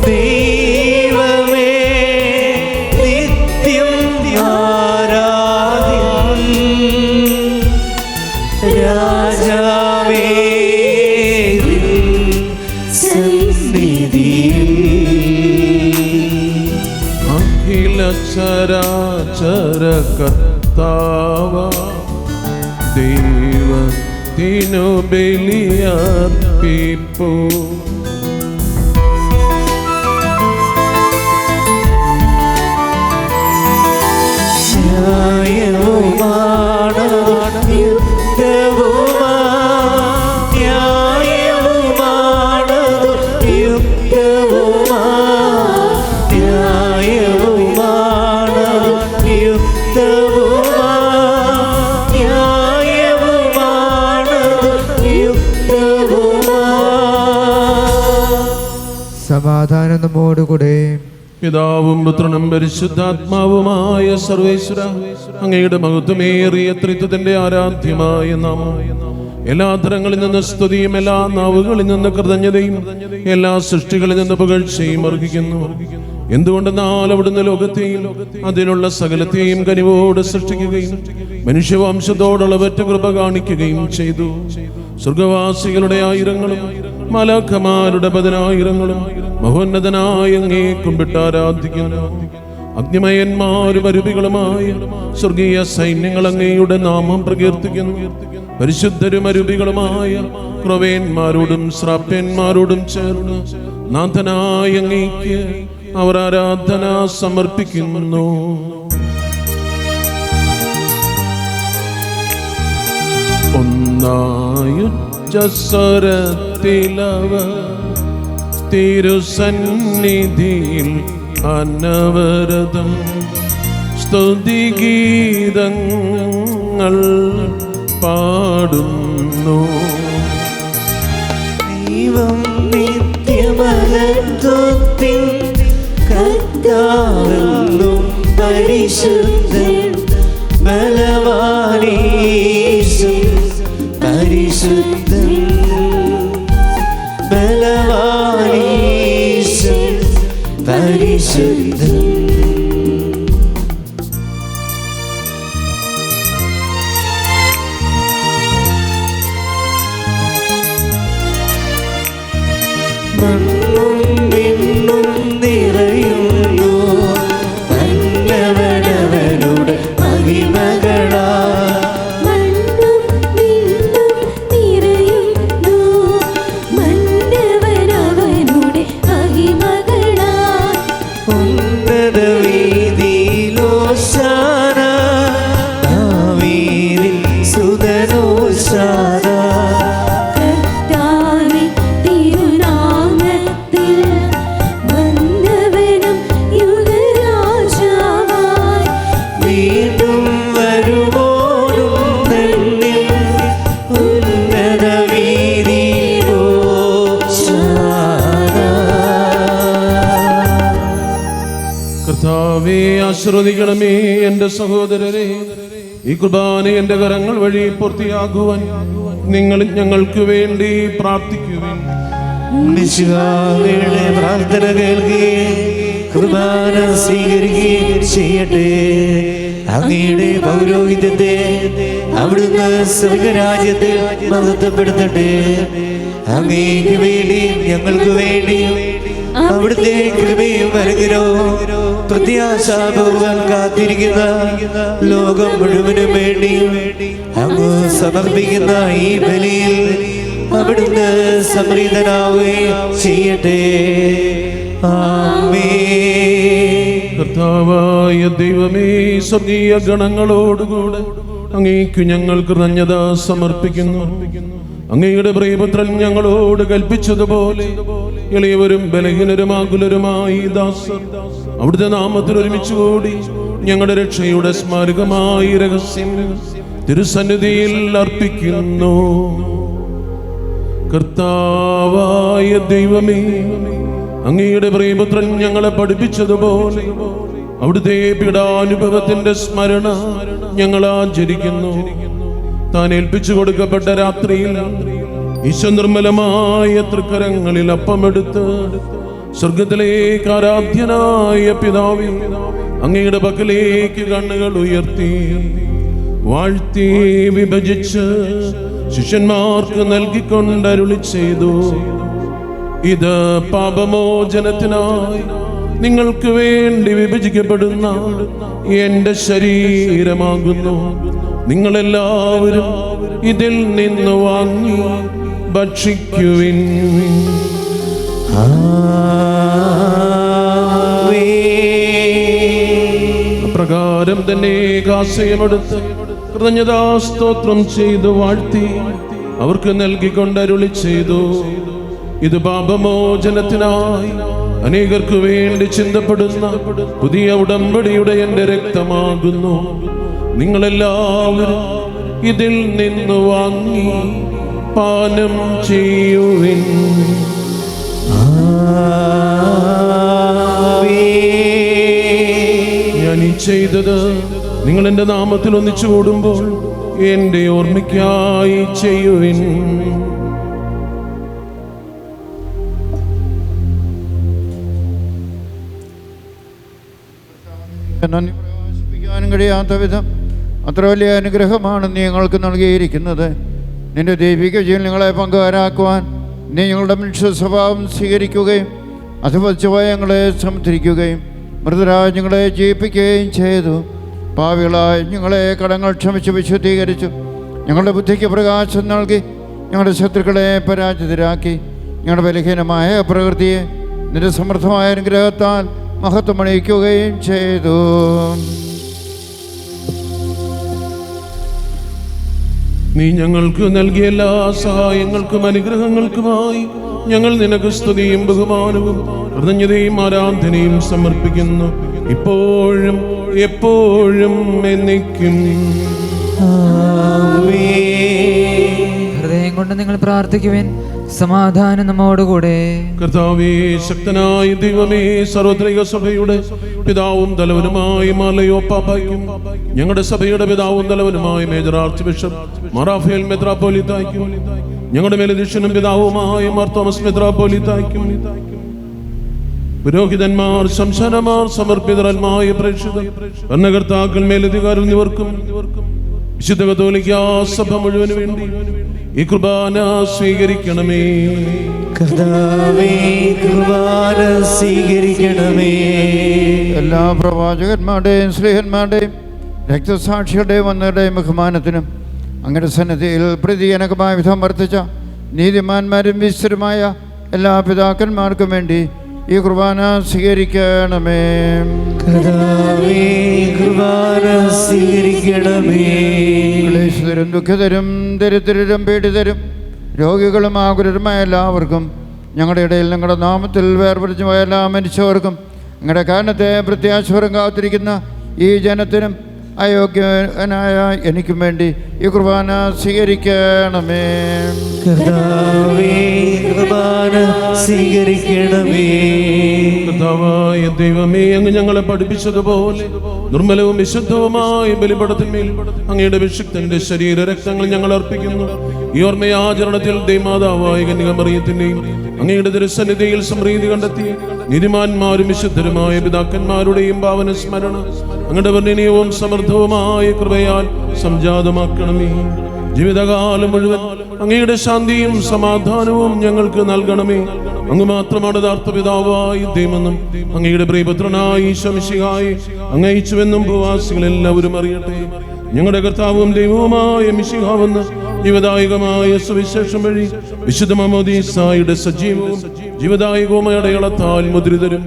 ദൈവമേ നിത്യം ആരാധന. ചരാചര കർത്താവ ദൈവത്തിനു ബലിയർപ്പിപ്പൂ. സമാധാനം നമ്മോടുകൂടെ. പിതാവും പുത്രനും പരിശുദ്ധാത്മാവുമായ സർവേശ്വര, അങ്ങയുടെ മഹത്വമേറിയ ത്രിത്വത്തിന്റെ ആരാധ്യമായ നാമം എല്ലാ തരങ്ങളിൽ നിന്ന് സ്തുതിയും എല്ലാ നാവുകളിൽ നിന്ന് കൃതജ്ഞതയും എല്ലാ സൃഷ്ടികളിൽ നിന്ന് പുകഴ്ചയും അർഹിക്കുന്നു. എന്തുകൊണ്ടെന്നാൽ അവിടുന്ന് ലോകത്തെയും അതിലുള്ള സകലത്തെയും കനിവോട് സൃഷ്ടിക്കുകയും മനുഷ്യവംശത്തോടുള്ളവറ്റ കൃപ കാണിക്കുകയും ചെയ്തു. സ്വർഗവാസികളുടെ ആയിരങ്ങളും മലാഖമാരുടെ പതിനായിരങ്ങളും മഹോന്നതനായ അങ്ങേ കുമ്പിട്ട് ആരാധിക്കുന്നു. അഗ്നിമയന്മാരും അരുവികളുമായ സ്വർഗീയ സൈന്യങ്ങൾ അങ്ങയുടെ നാമം പ്രകീർത്തിക്കുന്നു. പരിശുദ്ധരും അരുവികളുമായ ക്രൊവേന്മാരോടും ശ്രാപ്യന്മാരോടും ചേർന്ന് നാഥനായ അങ്ങേക്ക് അവർ ആരാധന സമർപ്പിക്കുന്നു. ഒന്നായുച്ചസ്വരത്തിലവർ തിരുസന്നിധിയിൽ അനവരതം സ്തുതിഗീതങ്ങൾ പാടുന്നു. ദൈവം നിത്യമഹത്വത്തിൻ കർത്താവെന്നും പരിശുദ്ധൻ ബലവാനീശൻ പരിശുദ്ധൻ ബലവാനീശൻ പരിശുദ്ധൻ. മണ്ണും വിണ്ണും നിറയുന്നു മന്നവനവനുടെ മഹിമകളാ. മണ്ണും വിണ്ണും നിറയുന്നു മന്നവനവനുടെ മഹിമകളാൽ. ഉന്നത വീതിയിലോശാന ആവീരിൽ സുതനോശാന. കർത്താവിൻ തിരുനാമത്തിൽ വന്നവനും യുഗരാജാവായി. വീണ്ടും വരുവോനും തന്നിൽ ഉന്നത വീതിയിലോശാന. കർത്താവേ, ആശ്രദിക്കണമേ എൻ്റെ സഹോദരരെ. ഈ കുർബാന എൻ്റെ കരങ്ങൾ വഴി പൂർത്തിയാകുവാൻ നിങ്ങൾ ഞങ്ങൾക്ക് വേണ്ടി പ്രാർത്ഥിക്കുവിൻ. മിശിഹായുടെ പ്രാർത്ഥന കേൾക്കുകയും കുർബാന സ്വീകരിക്കുകയും ചെയ്യട്ടെ. അങ്ങയുടെ പൗരോഹിത്യത്തെ അവിടുന്ന് സ്വർഗരാജ്യത്തിൽ മഹത്വപ്പെടുത്തട്ടെ. അങ്ങേക്ക് വേണ്ടിയും ഞങ്ങൾക്ക് വേണ്ടിയും അവിടുത്തെ കൃപയും അനുഗ്രഹവും പ്രത്യാശാപൂർവ്വം കാത്തിരിക്കുന്ന ലോകം മുഴുവനും വേണ്ടിയും അങ്ങ് സമർപ്പിക്കുന്ന ഈ ബലിയിൽ അവിടുന്ന് സംപ്രീതനാവുകയും ചെയ്യട്ടെ. ആമേൻ. കർത്താവായ ദൈവമേ, സ്വർഗീയ ഗണങ്ങളോടുകൂടെ അങ്ങേക്കു ഞങ്ങൾ കൃതജ്ഞത സമർപ്പിക്കുന്നു. അങ്ങയുടെ പ്രിയപുത്രൻ ഞങ്ങളോട് കൽപ്പിച്ചതുപോലെ എളിയവരും ബലഹീനരും ആകുലരുമായി ദാസർ അവിടുത്തെ നാമത്തിൽ ഒരുമിച്ച് കൂടി ഞങ്ങളുടെ രക്ഷയുടെ സ്മാരകമായി രഹസ്യം തിരുസന്നിധിയിൽ അർപ്പിക്കുന്നു. കർത്താവായ ദൈവമേ, അങ്ങയുടെ പ്രിയപുത്രൻ ഞങ്ങളെ പഠിപ്പിച്ചതുപോലെ അവിടുത്തെ പീഡാനുഭവത്തിന്റെ സ്മരണ ഞങ്ങൾ ആചരിക്കുന്നു. താൻ ഏൽപ്പിച്ചു കൊടുക്കപ്പെട്ട രാത്രിയിൽ ഈശോ നിർമ്മലമായ തൃക്കരങ്ങളിൽ അപ്പമെടുത്ത് സ്വർഗത്തിലേക്ക് ആരാധ്യനായ പിതാവേ, അങ്ങയുടെ പക്കലേക്ക് കണ്ണുകൾ ഉയർത്തി വാഴ്ത്തി വിഭജിച്ച് ശിഷ്യന്മാർക്ക് നൽകിക്കൊണ്ടരുളി ചെയ്തു, ഇത് പാപമോചനത്തിനായി നിങ്ങൾക്ക് വേണ്ടി വിഭജിക്കപ്പെടുന്ന എൻ്റെ ശരീരമാകുന്നു. നിങ്ങളെല്ലാവരും ഇതിൽ നിന്ന് വാങ്ങി ഭക്ഷിക്കുവിൻ. പ്രകാരം തന്നെ കാസയമെടുത്ത് കൃതജ്ഞതാസ്തോത്രം ചെയ്ത് വാഴ്ത്തി അവർക്ക് നൽകിക്കൊണ്ട് അരുളി ചെയ്തു, ഇത് പാപമോചനത്തിനായി അനേകർക്ക് വേണ്ടി ചിന്തപ്പെടുന്ന പുതിയ ഉടമ്പടിയുടെ എൻ്റെ രക്തമാകുന്നു. നിങ്ങളെല്ലാവരും ഇതിൽ നിന്ന് വാങ്ങി പാനം ചെയ്യുവിൻ. ഞാൻ ഈ ചെയ്തത് നിങ്ങൾ എൻ്റെ നാമത്തിൽ ഒന്നിച്ചു കൂടുമ്പോൾ എൻ്റെ ഓർമ്മയ്ക്കായി ചെയ്യുവിൻ. നന്ദി പ്രകാശിപ്പിക്കാനും കഴിയാത്ത വിധം അത്ര വലിയ അനുഗ്രഹമാണ് നീ ഞങ്ങൾക്ക് നൽകിയിരിക്കുന്നത്. നിന്റെ ദൈവിക ജീവൻ ഞങ്ങളെ പങ്കുകാരാക്കുവാൻ നീ ഞങ്ങളുടെ മനുഷ്യ സ്വഭാവം സ്വീകരിക്കുകയും അധപതിച്ചുപോയ ഞങ്ങളെ സംതരിക്കുകയും മൃതരായ ഞങ്ങളെ ജീവിപ്പിക്കുകയും ചെയ്തു. പാവികളായ ഞങ്ങളെ കടങ്ങൾ ക്ഷമിച്ച് വിശുദ്ധീകരിച്ചു. ഞങ്ങളുടെ ബുദ്ധിക്ക് പ്രകാശം നൽകി ഞങ്ങളുടെ ശത്രുക്കളെ പരാജിതരാക്കി. ഞങ്ങളുടെ ബലഹീനമായ പ്രകൃതിയെ നിന്റെ സമൃദ്ധമായ അനുഗ്രഹത്താൽ മഹത്വമണിയിക്കുകയും ചെയ്തു. നീ ഞങ്ങൾക്ക് നൽകിയ എല്ലാ സഹായങ്ങൾക്കും അനുഗ്രഹങ്ങൾക്കുമായി ഞങ്ങൾ നിനക്ക് സ്തുതിയും ബഹുമാനവും കൃതജ്ഞതയും ആരാധനയും സമർപ്പിക്കുന്നു, ഇപ്പോഴും എപ്പോഴും എന്നേക്കും. ഹൃദയം കൊണ്ട് നിങ്ങൾ പ്രാർത്ഥിക്കുവിൻ. സമാധാനം നമ്മോടുകൂടെ. കർത്താവേ, ശക്തനായ ദൈവമേ, സർവ്വത്രിക സഭയുടെ പിതാവും തലവനുമായ മാർലയോ പാപ്പായ്ക്കും ഞങ്ങളുടെ സഭയുടെ പിതാവും തലവനുമായ മേജർ ആർച്ച് ബിഷപ്പ് മറാഫേൽ മെത്രാപ്പോലീത്തായ്ക്കും ഞങ്ങളുടെ മേലധ്യക്ഷനും പിതാവുമായ മാർ തോമസ് മെത്രാപ്പോലീത്തായ്ക്കും പുരോഹിതന്മാർ, സംശാനമാർ, സമർപ്പിതരന്മായ പ്രേക്ഷിതർ, ഭരണകർത്താക്കൾ, മേലധികാരികൾ എന്നിവർക്കും വിശുദ്ധ കത്തോലിക്കാ സഭ മുഴുവന് വേണ്ടി ഈ കുർബാന സ്വീകരിക്കണമേ. കർത്താവേ, കുർബാന സ്വീകരിക്കണമേ. എല്ലാ പ്രവാചകന്മാരുടെയും സ്ത്രീഹന്മാരുടെയും രക്തസാക്ഷികളുടെയും വന്നവരുടെയും ബഹുമാനത്തിനും അങ്ങയുടെ സന്നിധിയിൽ പ്രീതിജനകമായ വിധം വർദ്ധിച്ച നീതിമാന്മാരും വിശ്വരുമായ എല്ലാ പിതാക്കന്മാർക്കും വേണ്ടി ഈ കുർബാന സ്വീകരിക്കണമേ. കർത്താവേ, കുർബാന സ്വീകരിക്കണമേ. ക്ലേശിതരും ദുഃഖിതരും ദരിദ്രരും പീഡിതരും രോഗികളും ആകുലരുമായ എല്ലാവർക്കും ഞങ്ങളുടെ ഇടയിൽ ഞങ്ങളുടെ നാമത്തിൽ വേർപരിച്ചു പോയ എല്ലാ മരിച്ചവർക്കും ഞങ്ങളുടെ കാരണത്തെ പ്രത്യാശപരം കാത്തിരിക്കുന്ന ഈ ജനത്തിനും അയോഗ്യനായ എനിക്കും വേണ്ടി ഈ കുർബാന സ്വീകരിക്കണമേ. കർത്താവേ, കുർബാന സ്വീകരിക്കണമേ. കർത്താവായ ദൈവമേ, അങ്ങ് ഞങ്ങളെ പഠിപ്പിച്ചതുപോലെ നിർമ്മലവും വിശുദ്ധവുമായ ബലിപീഠത്തിന്മേൽ അങ്ങയുടെ വിശുദ്ധന്റെ ശരീര രക്തങ്ങൾ ഞങ്ങൾ അർപ്പിക്കുന്നു. ഈ ഓർമ്മയാചരണത്തിൽ ദൈവമാതാവായ കന്യകമറിയത്തിന്റെയും അങ്ങയുടെ തിരുസന്നിധിയിൽ സമൃദ്ധി കണ്ടെത്തി നീതിമാന്മാരും വിശുദ്ധരുമായ പിതാക്കന്മാരുടെയും പാവന സ്മരണ അങ്ങയുടെ വർണ്ണനീയവും സമൃദ്ധവുമായ കൃപയാൽ സംജാതമാക്കണമേ. ജീവിതകാലം മുഴുവൻ അങ്ങയുടെ ശാന്തിയും സമാധാനവും ഞങ്ങൾക്ക് നൽകണമേ. അങ്ങ് മാത്രമാണ് യഥാർത്ഥ പിതാവായി ദൈവമെന്നും അങ്ങയുടെ പ്രിയപുത്രനായി ഈശോ മിശിഹായെ അങ്ങ് അയച്ചുവെന്നും ഭൂവാസികൾ എല്ലാവരും അറിയട്ടെ. ഞങ്ങളുടെ കർത്താവും ദൈവവുമായ മിശിഹാവെന്ന് ജീവദായകമായ സുവിശേഷം വഴി വിശുദ്ധ മമ്മദീസായുടെ സജീവവും ജീവദായകവുമായ അടയാളത്താൽ മുദ്രിതരും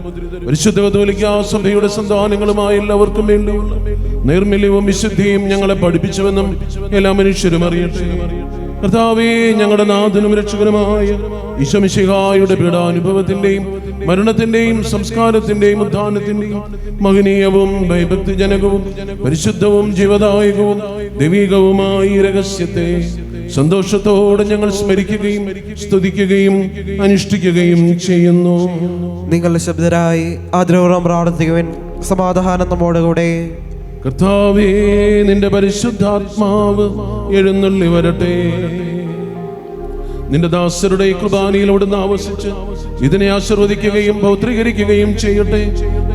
പരിശുദ്ധ കത്തോലിക്കാ സഭയുടെ സന്താനങ്ങളുമായ എല്ലാവർക്കും വേണ്ടിയുള്ള നൈർമല്യവും വിശുദ്ധിയും ഞങ്ങളെ പഠിപ്പിച്ചുവെന്നും എല്ലാ മനുഷ്യരും അറിയട്ടെ. കർത്താവേ, ഞങ്ങളുടെ നാഥനും രക്ഷകനുമായ ഈശോ മിശിഹായുടെ പീഡാനുഭവത്തിന്റെയും മരണത്തിന്റെയും സംസ്കാരത്തിന്റെയും ഉദ്ധാനത്തിന്റെയും മഹനീയവും ഭയഭക്തിജനകവും പരിശുദ്ധവും ജീവദായകവും ദൈവികവുമായ ഈ രഹസ്യത്തെ സന്തോഷത്തോടെ ഞങ്ങൾ സ്മരിക്കുകയും സ്തുതിക്കുകയും അനുഷ്ഠിക്കുകയും ചെയ്യുന്നു. നിങ്ങൾ ശബ്ദരായി ആദരവോളം പ്രാർത്ഥിക്കുവിൻ. സമാധാനം നമ്മോടുകൂടെ. കർത്താവേ, നിന്റെ പരിശുദ്ധാത്മാവ് എഴുന്നള്ളി വരട്ടെ. നിന്റെ ദാസരുടെ കുർബാനയിലൂടെ ആവസിച്ച് ഇതിനെ ആശീർവദിക്കുകയും പൗത്രീകരിക്കുകയും ചെയ്യട്ടെ.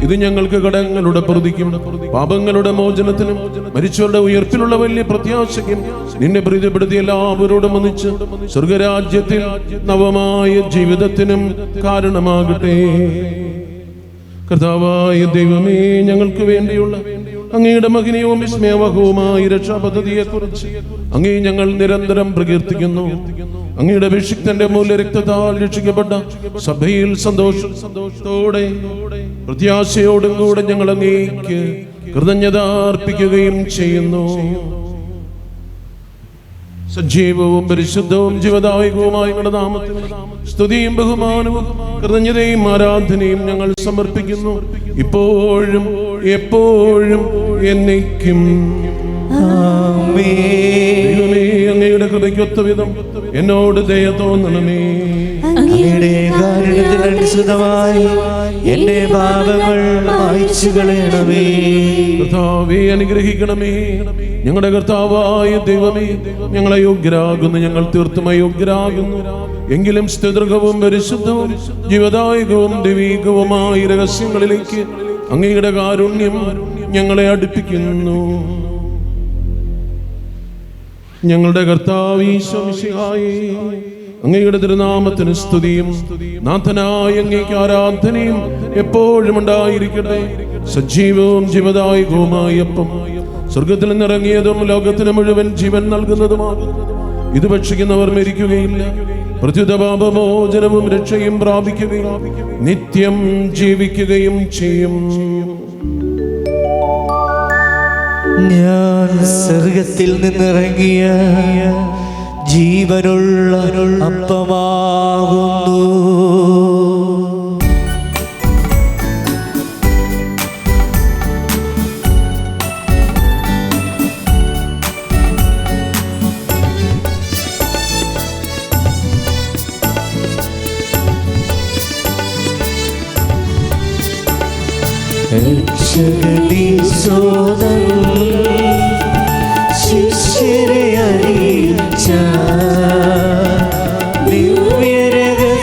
ഇത് ഞങ്ങൾക്ക് കടങ്ങളുടെ പ്രതിക്കും പാപങ്ങളുടെ മോചനത്തിനും മരിച്ചവരുടെ ഉയർപ്പിലുള്ള വലിയ പ്രത്യാശയ്ക്കും നിന്നെ പ്രീതിപ്പെടുത്തി എല്ലാവരോടും ഒന്നിച്ച് സ്വർഗരാജ്യത്തിൽ നവമായ ജീവിതത്തിനും കാരണമാകട്ടെ. കർത്താവായ ദൈവമേ, ഞങ്ങൾക്ക് വേണ്ടിയുള്ള അങ്ങയുടെ മഹിനീയവും വിസ്മയവഹവുമായ രക്ഷാപദ്ധതിയെക്കുറിച്ച് അങ്ങേ ഞങ്ങൾ നിരന്തരം പ്രകീർത്തിക്കുന്നു. അങ്ങയുടെ അഭിഷിക്തന്റെ മൂല്യരക്തത്താൽ രക്ഷിക്കപ്പെട്ട സഭയിൽ സന്തോഷത്തോടെ പ്രത്യാശയോടും കൂടെ ഞങ്ങൾ അങ്ങേക്ക് കൃതജ്ഞത അർപ്പിക്കുകയും ചെയ്യുന്നു. സജീവവും പരിശുദ്ധവും ജീവദായകവുമായ ഞങ്ങളുടെ നാമത്തിൽ സ്തുതിയും ബഹുമാനവും കൃതജ്ഞതയും ആരാധനയും ഞങ്ങൾ സമർപ്പിക്കുന്നു, ഇപ്പോഴും എപ്പോഴും എന്നേക്കും. ദൈവമേ, അങ്ങയുടെ കൃപയ്ക്കൊത്ത വിധം എന്നോട് ദയ തോന്നണമേ. അങ്ങയുടെ കാരുണ്യത്തിനനുസൃതമായി എന്റെ പാപങ്ങൾ മായ്ച്ചു കളയണമേ. കർത്താവേ, അനുഗ്രഹിക്കണമേ. ഞങ്ങളുടെ കർത്താവായ ദൈവമേ, ഞങ്ങളെ യോഗ്യരാകുന്നു, ഞങ്ങൾ തീർത്തും അയോഗ്യരാകുന്നു. എങ്കിലും സ്തുതൃകവും പരിശുദ്ധവും ജീവദായകവും ദൈവീകവുമായ രഹസ്യങ്ങളിലേക്ക് അങ്ങയുടെ കാരുണ്യം ഞങ്ങളെ അടുപ്പിക്കുന്നു. ഞങ്ങളുടെ കർത്താവ് ഈശോ മിശിഹായേ, അങ്ങയുടെ തിരുനാമത്തിന് സ്തുതിയും നാഥനായ അങ്ങേക്ക് ആരാധനയും എപ്പോഴും ഉണ്ടായിരിക്കട്ടെ. സജീവവും ജീവദായകവുമായ അപ്പം സ്വർഗത്തിൽ നിന്നിറങ്ങിയതും ലോകത്തിന് മുഴുവൻ ജീവൻ നൽകുന്നതുമാകുന്നു. ഇത് ഭക്ഷിക്കുന്നവർ മരിക്കുകയില്ല, പ്രത്യുത പാപമോചനവും രക്ഷയും പ്രാപിക്കുകയും നിത്യം ജീവിക്കുകയും ചെയ്യും. ഞാൻ സ്വർഗത്തിൽ നിന്നിറങ്ങിയ ജീവനുള്ള അപ്പമാകുന്നു. ശിഷ്യരെ അറിയിച്ച ദിവ്യരഹസ്യമിതാ,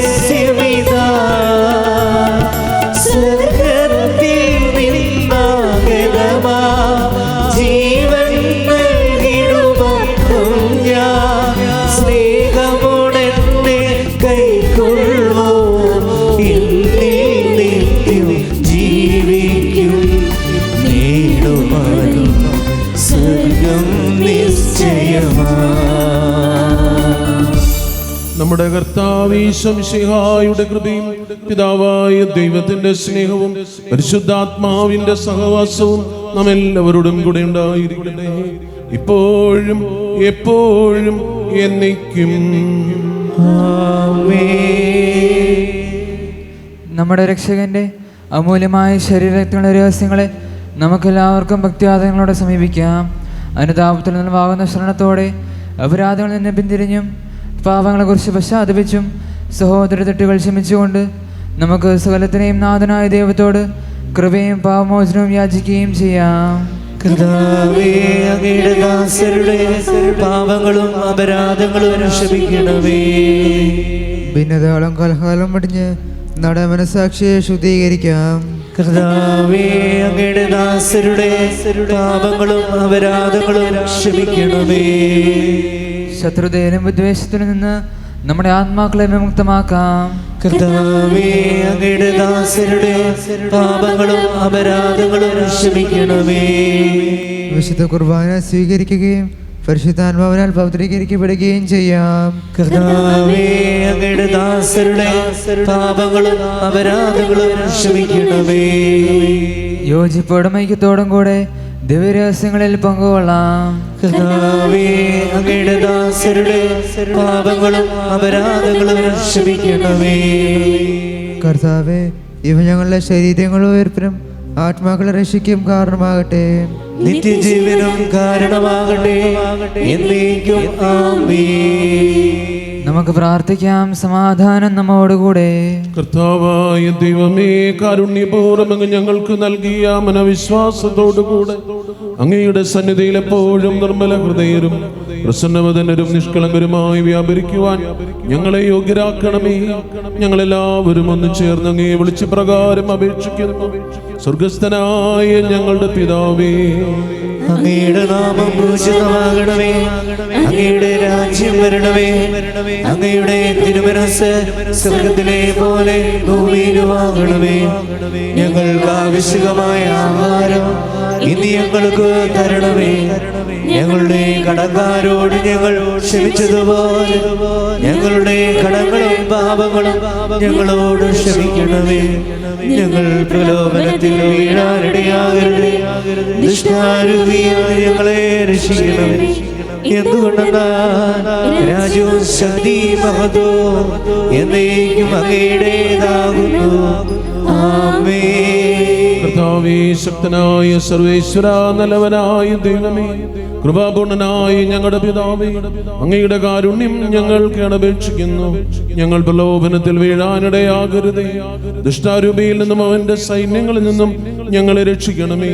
സ്വർഗ്ഗത്തിൽ നിന്നാഗതമാ ജീവൻ നൽകിടുമപ്പം ഞാൻ സ്നേഹമോടെന്നെ കൈക്കൊള്ളൂ. എന്നിൽ നിത്യം ജീവിക്കും, നേടുവാനും സ്വർഗം നിശ്ചയമാ. നമ്മുടെ കർത്താവ് ഈശോ മിശിഹായുടെ കൃപയും പിതാവായ ദൈവത്തിന്റെ സ്നേഹവും പരിശുദ്ധാത്മാവിന്റെ സഹവാസവും നാം എല്ലാവരോടും കൂടെ ഉണ്ടായിരിക്കട്ടെ, ഇപ്പോഴും എപ്പോഴും എന്നേക്കും. നമ്മുടെ രക്ഷകന്റെ അമൂല്യമായ ശരീരത്തിലുള്ള രഹസ്യങ്ങളെ നമുക്കെല്ലാവർക്കും ഭക്തിയാദങ്ങളോടെ സമീപിക്കാം. അനുതാപത്തിൽ നിന്നുമാകുന്ന ശരണത്തോടെ അപരാധങ്ങളിൽ നിന്ന് പിന്തിരിഞ്ഞും പാപങ്ങളെക്കുറിച്ച് പശ്ചാത്തപിച്ചും സഹോദര തെറ്റുകൾ ക്ഷമിച്ചുകൊണ്ട് നമുക്ക് സകലത്തിനെയും നാഥനായ ദൈവത്തോട് കൃപയും പാപമോചനവും യാചിക്കുകയും ചെയ്യാം. കർത്താവേ, അങ്ങയുടെ ദാസരുടെ പാപങ്ങളും അപരാധങ്ങളും ക്ഷമിക്കണമേ. ഭിന്നതകളും കലഹാലും മടിഞ്ഞ് നടമനസാക്ഷിയെ ശുദ്ധീകരിക്കാം. കർത്താവേ, അങ്ങയുടെ ദാസരുടെ പാപങ്ങളും അപരാധങ്ങളും ക്ഷമിക്കണമേ. ശത്രുതയിലും വിദ്വേഷത്തിലും നിന്ന് നമ്മുടെ ആത്മാക്കളെ വിമുക്തമാക്കാം. കർത്താവേ, അങ്ങയുടെ ദാസരുടെ പാപങ്ങളും അപരാധങ്ങളും ക്ഷമിക്കണമേ. വിശുദ്ധ കുർബാന സ്വീകരിക്കുകയും പരിശുദ്ധാത്മാവിനാൽ പവിത്രീകരിക്കപ്പെടുകയും ചെയ്യാം. കർത്താവേ, അങ്ങയുടെ ദാസരുടെ പാപങ്ങളും അപരാധങ്ങളും ക്ഷമിക്കണമേ. യോജിപ്പോടും ഐക്യത്തോടും കൂടെ ദിവ്യരഹസ്യങ്ങളിൽ പങ്കുകൊള്ളാം. കർത്താവേ, അങ്ങയുടെ ദാസരുടെ പാപങ്ങളും അപരാധങ്ങളും ക്ഷമിക്കണമേ. കർത്താവേ, ഇവ ഞങ്ങളുടെ ശരീരങ്ങളും ഉയർപ്പിനും ആത്മാക്കളെ രക്ഷിക്കും കാരണമാകട്ടെ. നിത്യജീവനും കാരണമാകട്ടെ, എന്നേക്കും ആമേൻ. നമുക്ക് പ്രാർത്ഥിക്കാം. സമാധാനം നമ്മോടുകൂടെ. കർത്താവായ ദൈവമേ, കാരുണ്യപൂർവ്വം അങ്ങ് ഞങ്ങൾക്ക് നൽകിയ മനവിശ്വാസത്തോടുകൂടെ അങ്ങയുടെ സന്നിധിയിൽ എപ്പോഴും നിർമ്മല ഹൃദയരും പ്രസന്നവദനരും നിഷ്കളങ്കരുമായി വ്യാപരിക്കുവാൻ ഞങ്ങളെ യോഗ്യരാക്കണമേ. ഞങ്ങളെല്ലാവരും ഒന്ന് ചേർന്ന് അങ്ങേ വിളിച്ച് പ്രകാരം അപേക്ഷിക്കുന്നു. സ്വർഗസ്ഥനായ ഞങ്ങളുടെ പിതാവേ, അങ്ങയുടെ നാമം പൂജിതമാകണമേ. അങ്ങയുടെ രാജ്യം വരണമേ. അങ്ങയുടെ തിരുമനസ്സ് സ്വർഗത്തിലെ പോലെ ഭൂമിയിലുമാകണമേ. ഞങ്ങൾക്ക് ആവശ്യമായ ആഹാരം ഇനി ഞങ്ങൾക്ക് തരണമേ. ഞങ്ങളുടെ കടക്കാരോട് ഞങ്ങൾ ക്ഷമിച്ചതുപോലെ ഞങ്ങളുടെ കടങ്ങളും പാപങ്ങളും ഞങ്ങളോട് ക്ഷമിക്കണമേ. ഞങ്ങൾ പ്രലോഭനത്തിൽ വീഴാനിടയാകരുതേ. ദുഷ്ടാരൂപിയാൽ ഞങ്ങളെ രക്ഷിക്കണമേ. എന്തുകൊണ്ടെന്നാൽ രാജ്യവും ശക്തി മഹത്വവും എന്നേക്കും അങ്ങയുടേതാകുന്നു. ആമേൻ. കർത്താവേ, ശക്തനായ സർവേശ്വര, നല്ലവനായ ദൈവമേ, കൃപാപൂർണനായ ഞങ്ങളുടെ പിതാവേ, അങ്ങയുടെ കാരുണ്യം ഞങ്ങൾക്ക് അപേക്ഷിക്കുന്നു. ഞങ്ങൾ പ്രലോഭനത്തിൽ വീഴാനിടയാകരുതേ. ദുഷ്ടാരൂപിയിൽ നിന്നും അവന്റെ സൈന്യങ്ങളിൽ നിന്നും ഞങ്ങളെ രക്ഷിക്കണമേ.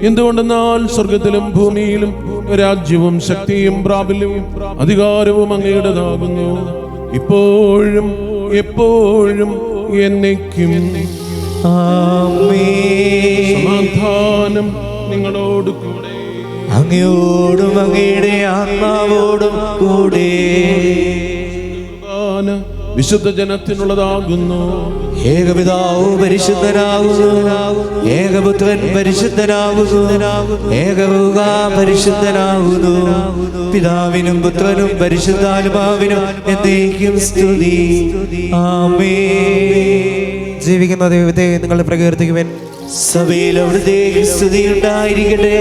എന്തുകൊണ്ടെന്നാൽ സ്വർഗത്തിലും ഭൂമിയിലും രാജ്യവും ശക്തിയും പ്രാബല്യവും അധികാരവും അങ്ങയുടേതാകുന്നു, ഇപ്പോഴും എപ്പോഴും എന്നേക്കും. സമാധാനം നിങ്ങളോട് കൂടെ. അങ്ങയോടും അങ്ങയുടെ ആത്മാവോടും കൂടെ. വിശുദ്ധ ജനത്തിനുള്ളതാകുന്നു. ഏകപിതാവ് പരിശുദ്ധനാകുന്നു. ഏകപുത്രൻ പരിശുദ്ധനാകുന്നു. ഏകരൂഹ പരിശുദ്ധനാകുന്നു. പിതാവിനും പുത്രനും പരിശുദ്ധാത്മാവിനും എന്നേക്കും സ്തുതി. ആമേൻ. ജീവിക്കുന്ന ദൈവത്തെ നിങ്ങൾ പ്രകീർത്തിക്കുവാൻ സഭയിൽ അവിടുത്തെ സ്തുതി ഉണ്ടായിരിക്കട്ടെ.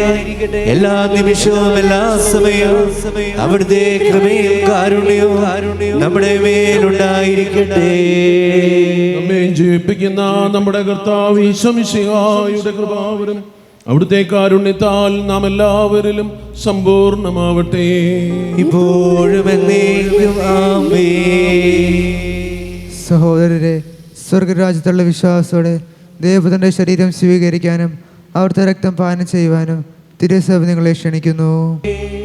എല്ലാ നിമിഷവും എല്ലാ സമയവും അവിടുത്തെ കൃപയും കാരുണ്യവും നമ്മുടെ മേലുണ്ടായിരിക്കട്ടെ. നമ്മെ ജീവിപ്പിക്കുന്ന നമ്മുടെ കർത്താവ് ഈശോ മിശിഹായുടെ കൃപാവരം അവിടുത്തെ കാരുണ്യത്താൽ നാം എല്ലാവരിലും സമ്പൂർണ്ണമാവട്ടെ, ഇപ്പോഴും എന്നേക്കും. ആമേൻ. സഹോദരരെ, സ്വർഗരാജ്യത്തുള്ള വിശ്വാസത്തോടെ ദേവപുത്രന്റെ ശരീരം സ്വീകരിക്കാനും അവിടുത്തെ രക്തം പാനം ചെയ്യുവാനും തിരുസഭ നിങ്ങളെ ക്ഷണിക്കുന്നു.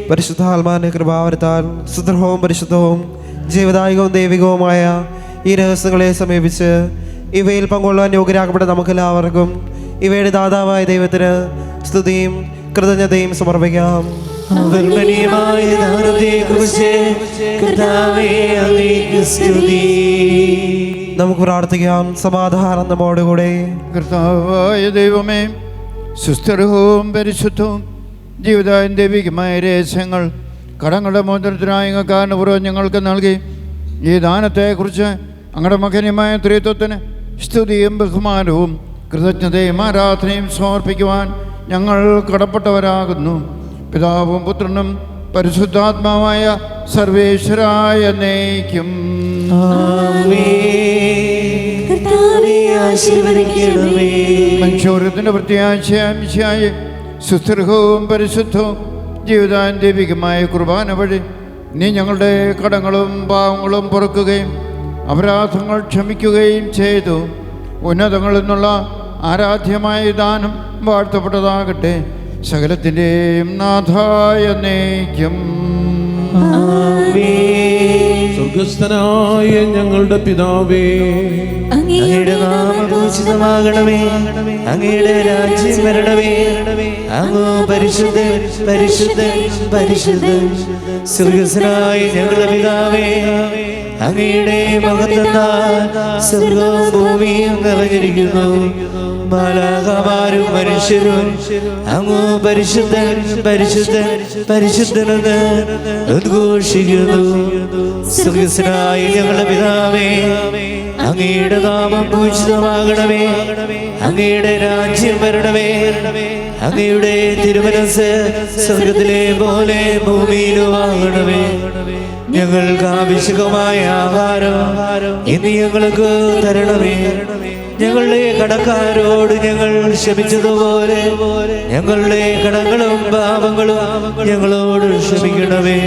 പരിശുദ്ധാത്മാവിന്റെ കൃപാവരത്താൽ സുദൃഢവും പരിശുദ്ധവും ജീവദായകവും ദൈവികവുമായ ഈ രഹസ്യങ്ങളെ സമീപിച്ച് ഇവയിൽ പങ്കുകൊള്ളാൻ യോഗ്യരാക്കപ്പെട്ട നമുക്കെല്ലാവർക്കും ഇവയുടെ ദാതാവായ ദൈവത്തിന് സ്തുതിയും കൃതജ്ഞതയും സമർപ്പിക്കാം. അവർണ്ണനീയമായ ദാനത്തെക്കുറിച്ച് കർത്താവേ അങ്ങേക്ക് സ്തുതി. നമുക്ക് പ്രാർത്ഥിക്കാം. സമാധാനം നമ്മോടുകൂടെ. കർത്താവായ ദൈവമേ, സുസ്ഥിരവും പരിശുദ്ധവും ജീവിതം ദൈവികമായ രഹസ്യങ്ങൾ കടങ്ങളുടെ മോചനത്തിനായി കാരണപൂർവ്വം ഞങ്ങൾക്ക് നൽകി ഈ ദാനത്തെക്കുറിച്ച് അങ്ങയുടെ മകനീയമായ ത്രിത്വത്തിന് സ്തുതിയും ബഹുമാനവും കൃതജ്ഞതയും ആരാധനയും സമർപ്പിക്കുവാൻ ഞങ്ങൾ കടപ്പെട്ടവരാകുന്നു. പിതാവും പുത്രനും പരിശുദ്ധാത്മാവായ സർവേശ്വരായ എന്നേക്കും. മനുഷ്യോരത്തിന്റെ പ്രത്യാശയായി സുസ്ഥിരവും പരിശുദ്ധവും ജീവിതാൻ ദൈവികമായ കുർബാന വഴി നീ ഞങ്ങളുടെ കടങ്ങളും പാവങ്ങളും പൊറുക്കുകയും അപരാധങ്ങൾ ക്ഷമിക്കുകയും ചെയ്തു. ഉന്നതങ്ങളിൽ നിന്നുള്ള ആരാധ്യമായ ദാനം വാഴ്ത്തപ്പെട്ടതാകട്ടെ. സകലത്തിൻ്റെയും നാഥായ എന്നേക്കും. സ്വർഗസ്ഥനായ ഞങ്ങളുടെ പിതാവേ, അങ്ങയുടെ നാമം പൂജിതമാകണമേ. അങ്ങയുടെ രാജ്യം വരണമേ. അങ്ങ് പരിശുദ്ധൻ പരിശുദ്ധൻ പരിശുദ്ധൻ. സ്വർഗസ്ഥനായ ഞങ്ങളുടെ പിതാവേ, അങ്ങയുടെ മഹത്വത്താൽ സ്വർഗവും ഭൂമിയും നിറഞ്ഞിരിക്കുന്നു. മാലാഖമാരും മനുഷ്യരും അങ്ങ് പരിശുദ്ധൻ പരിശുദ്ധൻ പരിശുദ്ധനെന്ന് ഉദ്ഘോഷിക്കുന്നു. സ്വർഗസ്ഥനായ ഞങ്ങളുടെ പിതാവേ, അങ്ങയുടെ നാമം പൂജിതമാകണമേ. അങ്ങയുടെ രാജ്യം വരണമേ. അങ്ങയുടെ തിരുമനസ്സ് സ്വർഗത്തിലെ പോലെ ഭൂമിയിലുമാകണമേ. ഞങ്ങൾക്ക് ആവശ്യമായ ആഹാരം ഇന്ന് ഞങ്ങൾക്ക് തരണമേ. ഞങ്ങളുടെ കടക്കാരോട് ഞങ്ങൾ ക്ഷമിച്ചതുപോലെ ഞങ്ങളുടെ കടങ്ങളും പാപങ്ങളും ഞങ്ങളോട് ക്ഷമിക്കണമേ.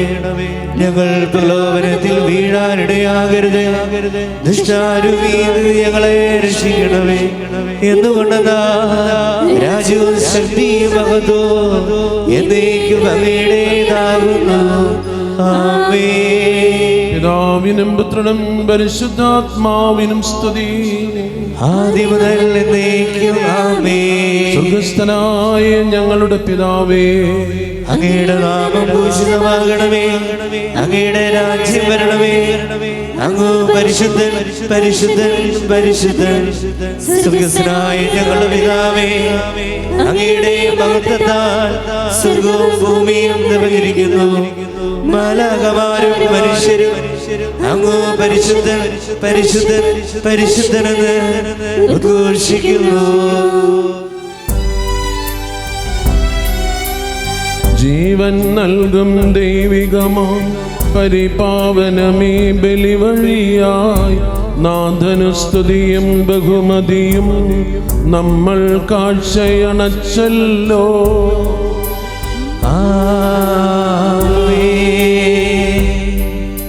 ഞങ്ങൾ പ്രലോഭനത്തിൽ വീഴാനിടയാകരുത്. ദുഷ്ടാരൂപിയിൽ ഞങ്ങളെ രക്ഷിക്കണമേ. എന്തുകൊണ്ടെന്നാൽ രാജ്യവും ശക്തിയും മഹത്വവും എന്നേക്കും അങ്ങയുടേതാകുന്നു. ആമേൻ. പിതാവിനും പുത്രനും പരിശുദ്ധാത്മാവിനും സ്തുതി. ആദ്യം മുതൽ എന്നേക്കും ആമേൻ. സ്വർഗ്ഗസ്ഥനായ ഞങ്ങളുടെ പിതാവേ, അങ്ങയുടെ നാമം പൂജിതമാകണമേ. അങ്ങയുടെ രാജ്യം വരണമേ. അങ്ങ് പരിശുദ്ധൻ പരിശുദ്ധൻ പരിശുദ്ധൻ. സ്വർഗ്ഗസ്ഥനായ ഞങ്ങളുടെ പിതാവേ, അങ്ങയുടെ മഹത്വത്താൽ സ്വർഗവും ഭൂമിയും നിറഞ്ഞിരിക്കുന്നു. മാലാഖമാരും മനുഷ്യരും അങ്ങ് പരിശുദ്ധൻ പരിശുദ്ധൻ പരിശുദ്ധനെന്ന് ഉദ്ഘോഷിക്കുന്നു. ജീവൻ നൽകും ദൈവികമാ പരിപാവനമീ ബലി വഴിയായി നാഥനു സ്തുതിയും ബഹുമതിയും നമ്മൾ കാഴ്ചയണച്ചല്ലോ.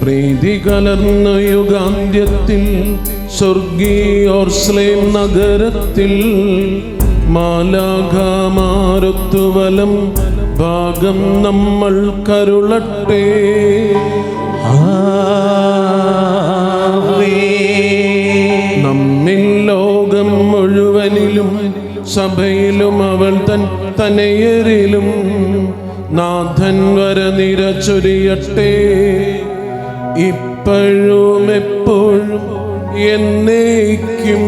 പ്രീതി കലർന്ന യുഗാന്ത്യത്തിൽ സ്വർഗീയോർസ്ലേം നഗരത്തിൽ മാലാഖമാരൊത്തുവലം ഭാഗം നമ്മൾ കരുളട്ടെ. നമ്മിൽ ലോകം മുഴുവനിലും സഭയിലും അവൾ തനയരിലും നാഥൻ വരനിര ചൊരിയട്ടെ. ഇപ്പോഴും എപ്പോഴും എന്നേക്കും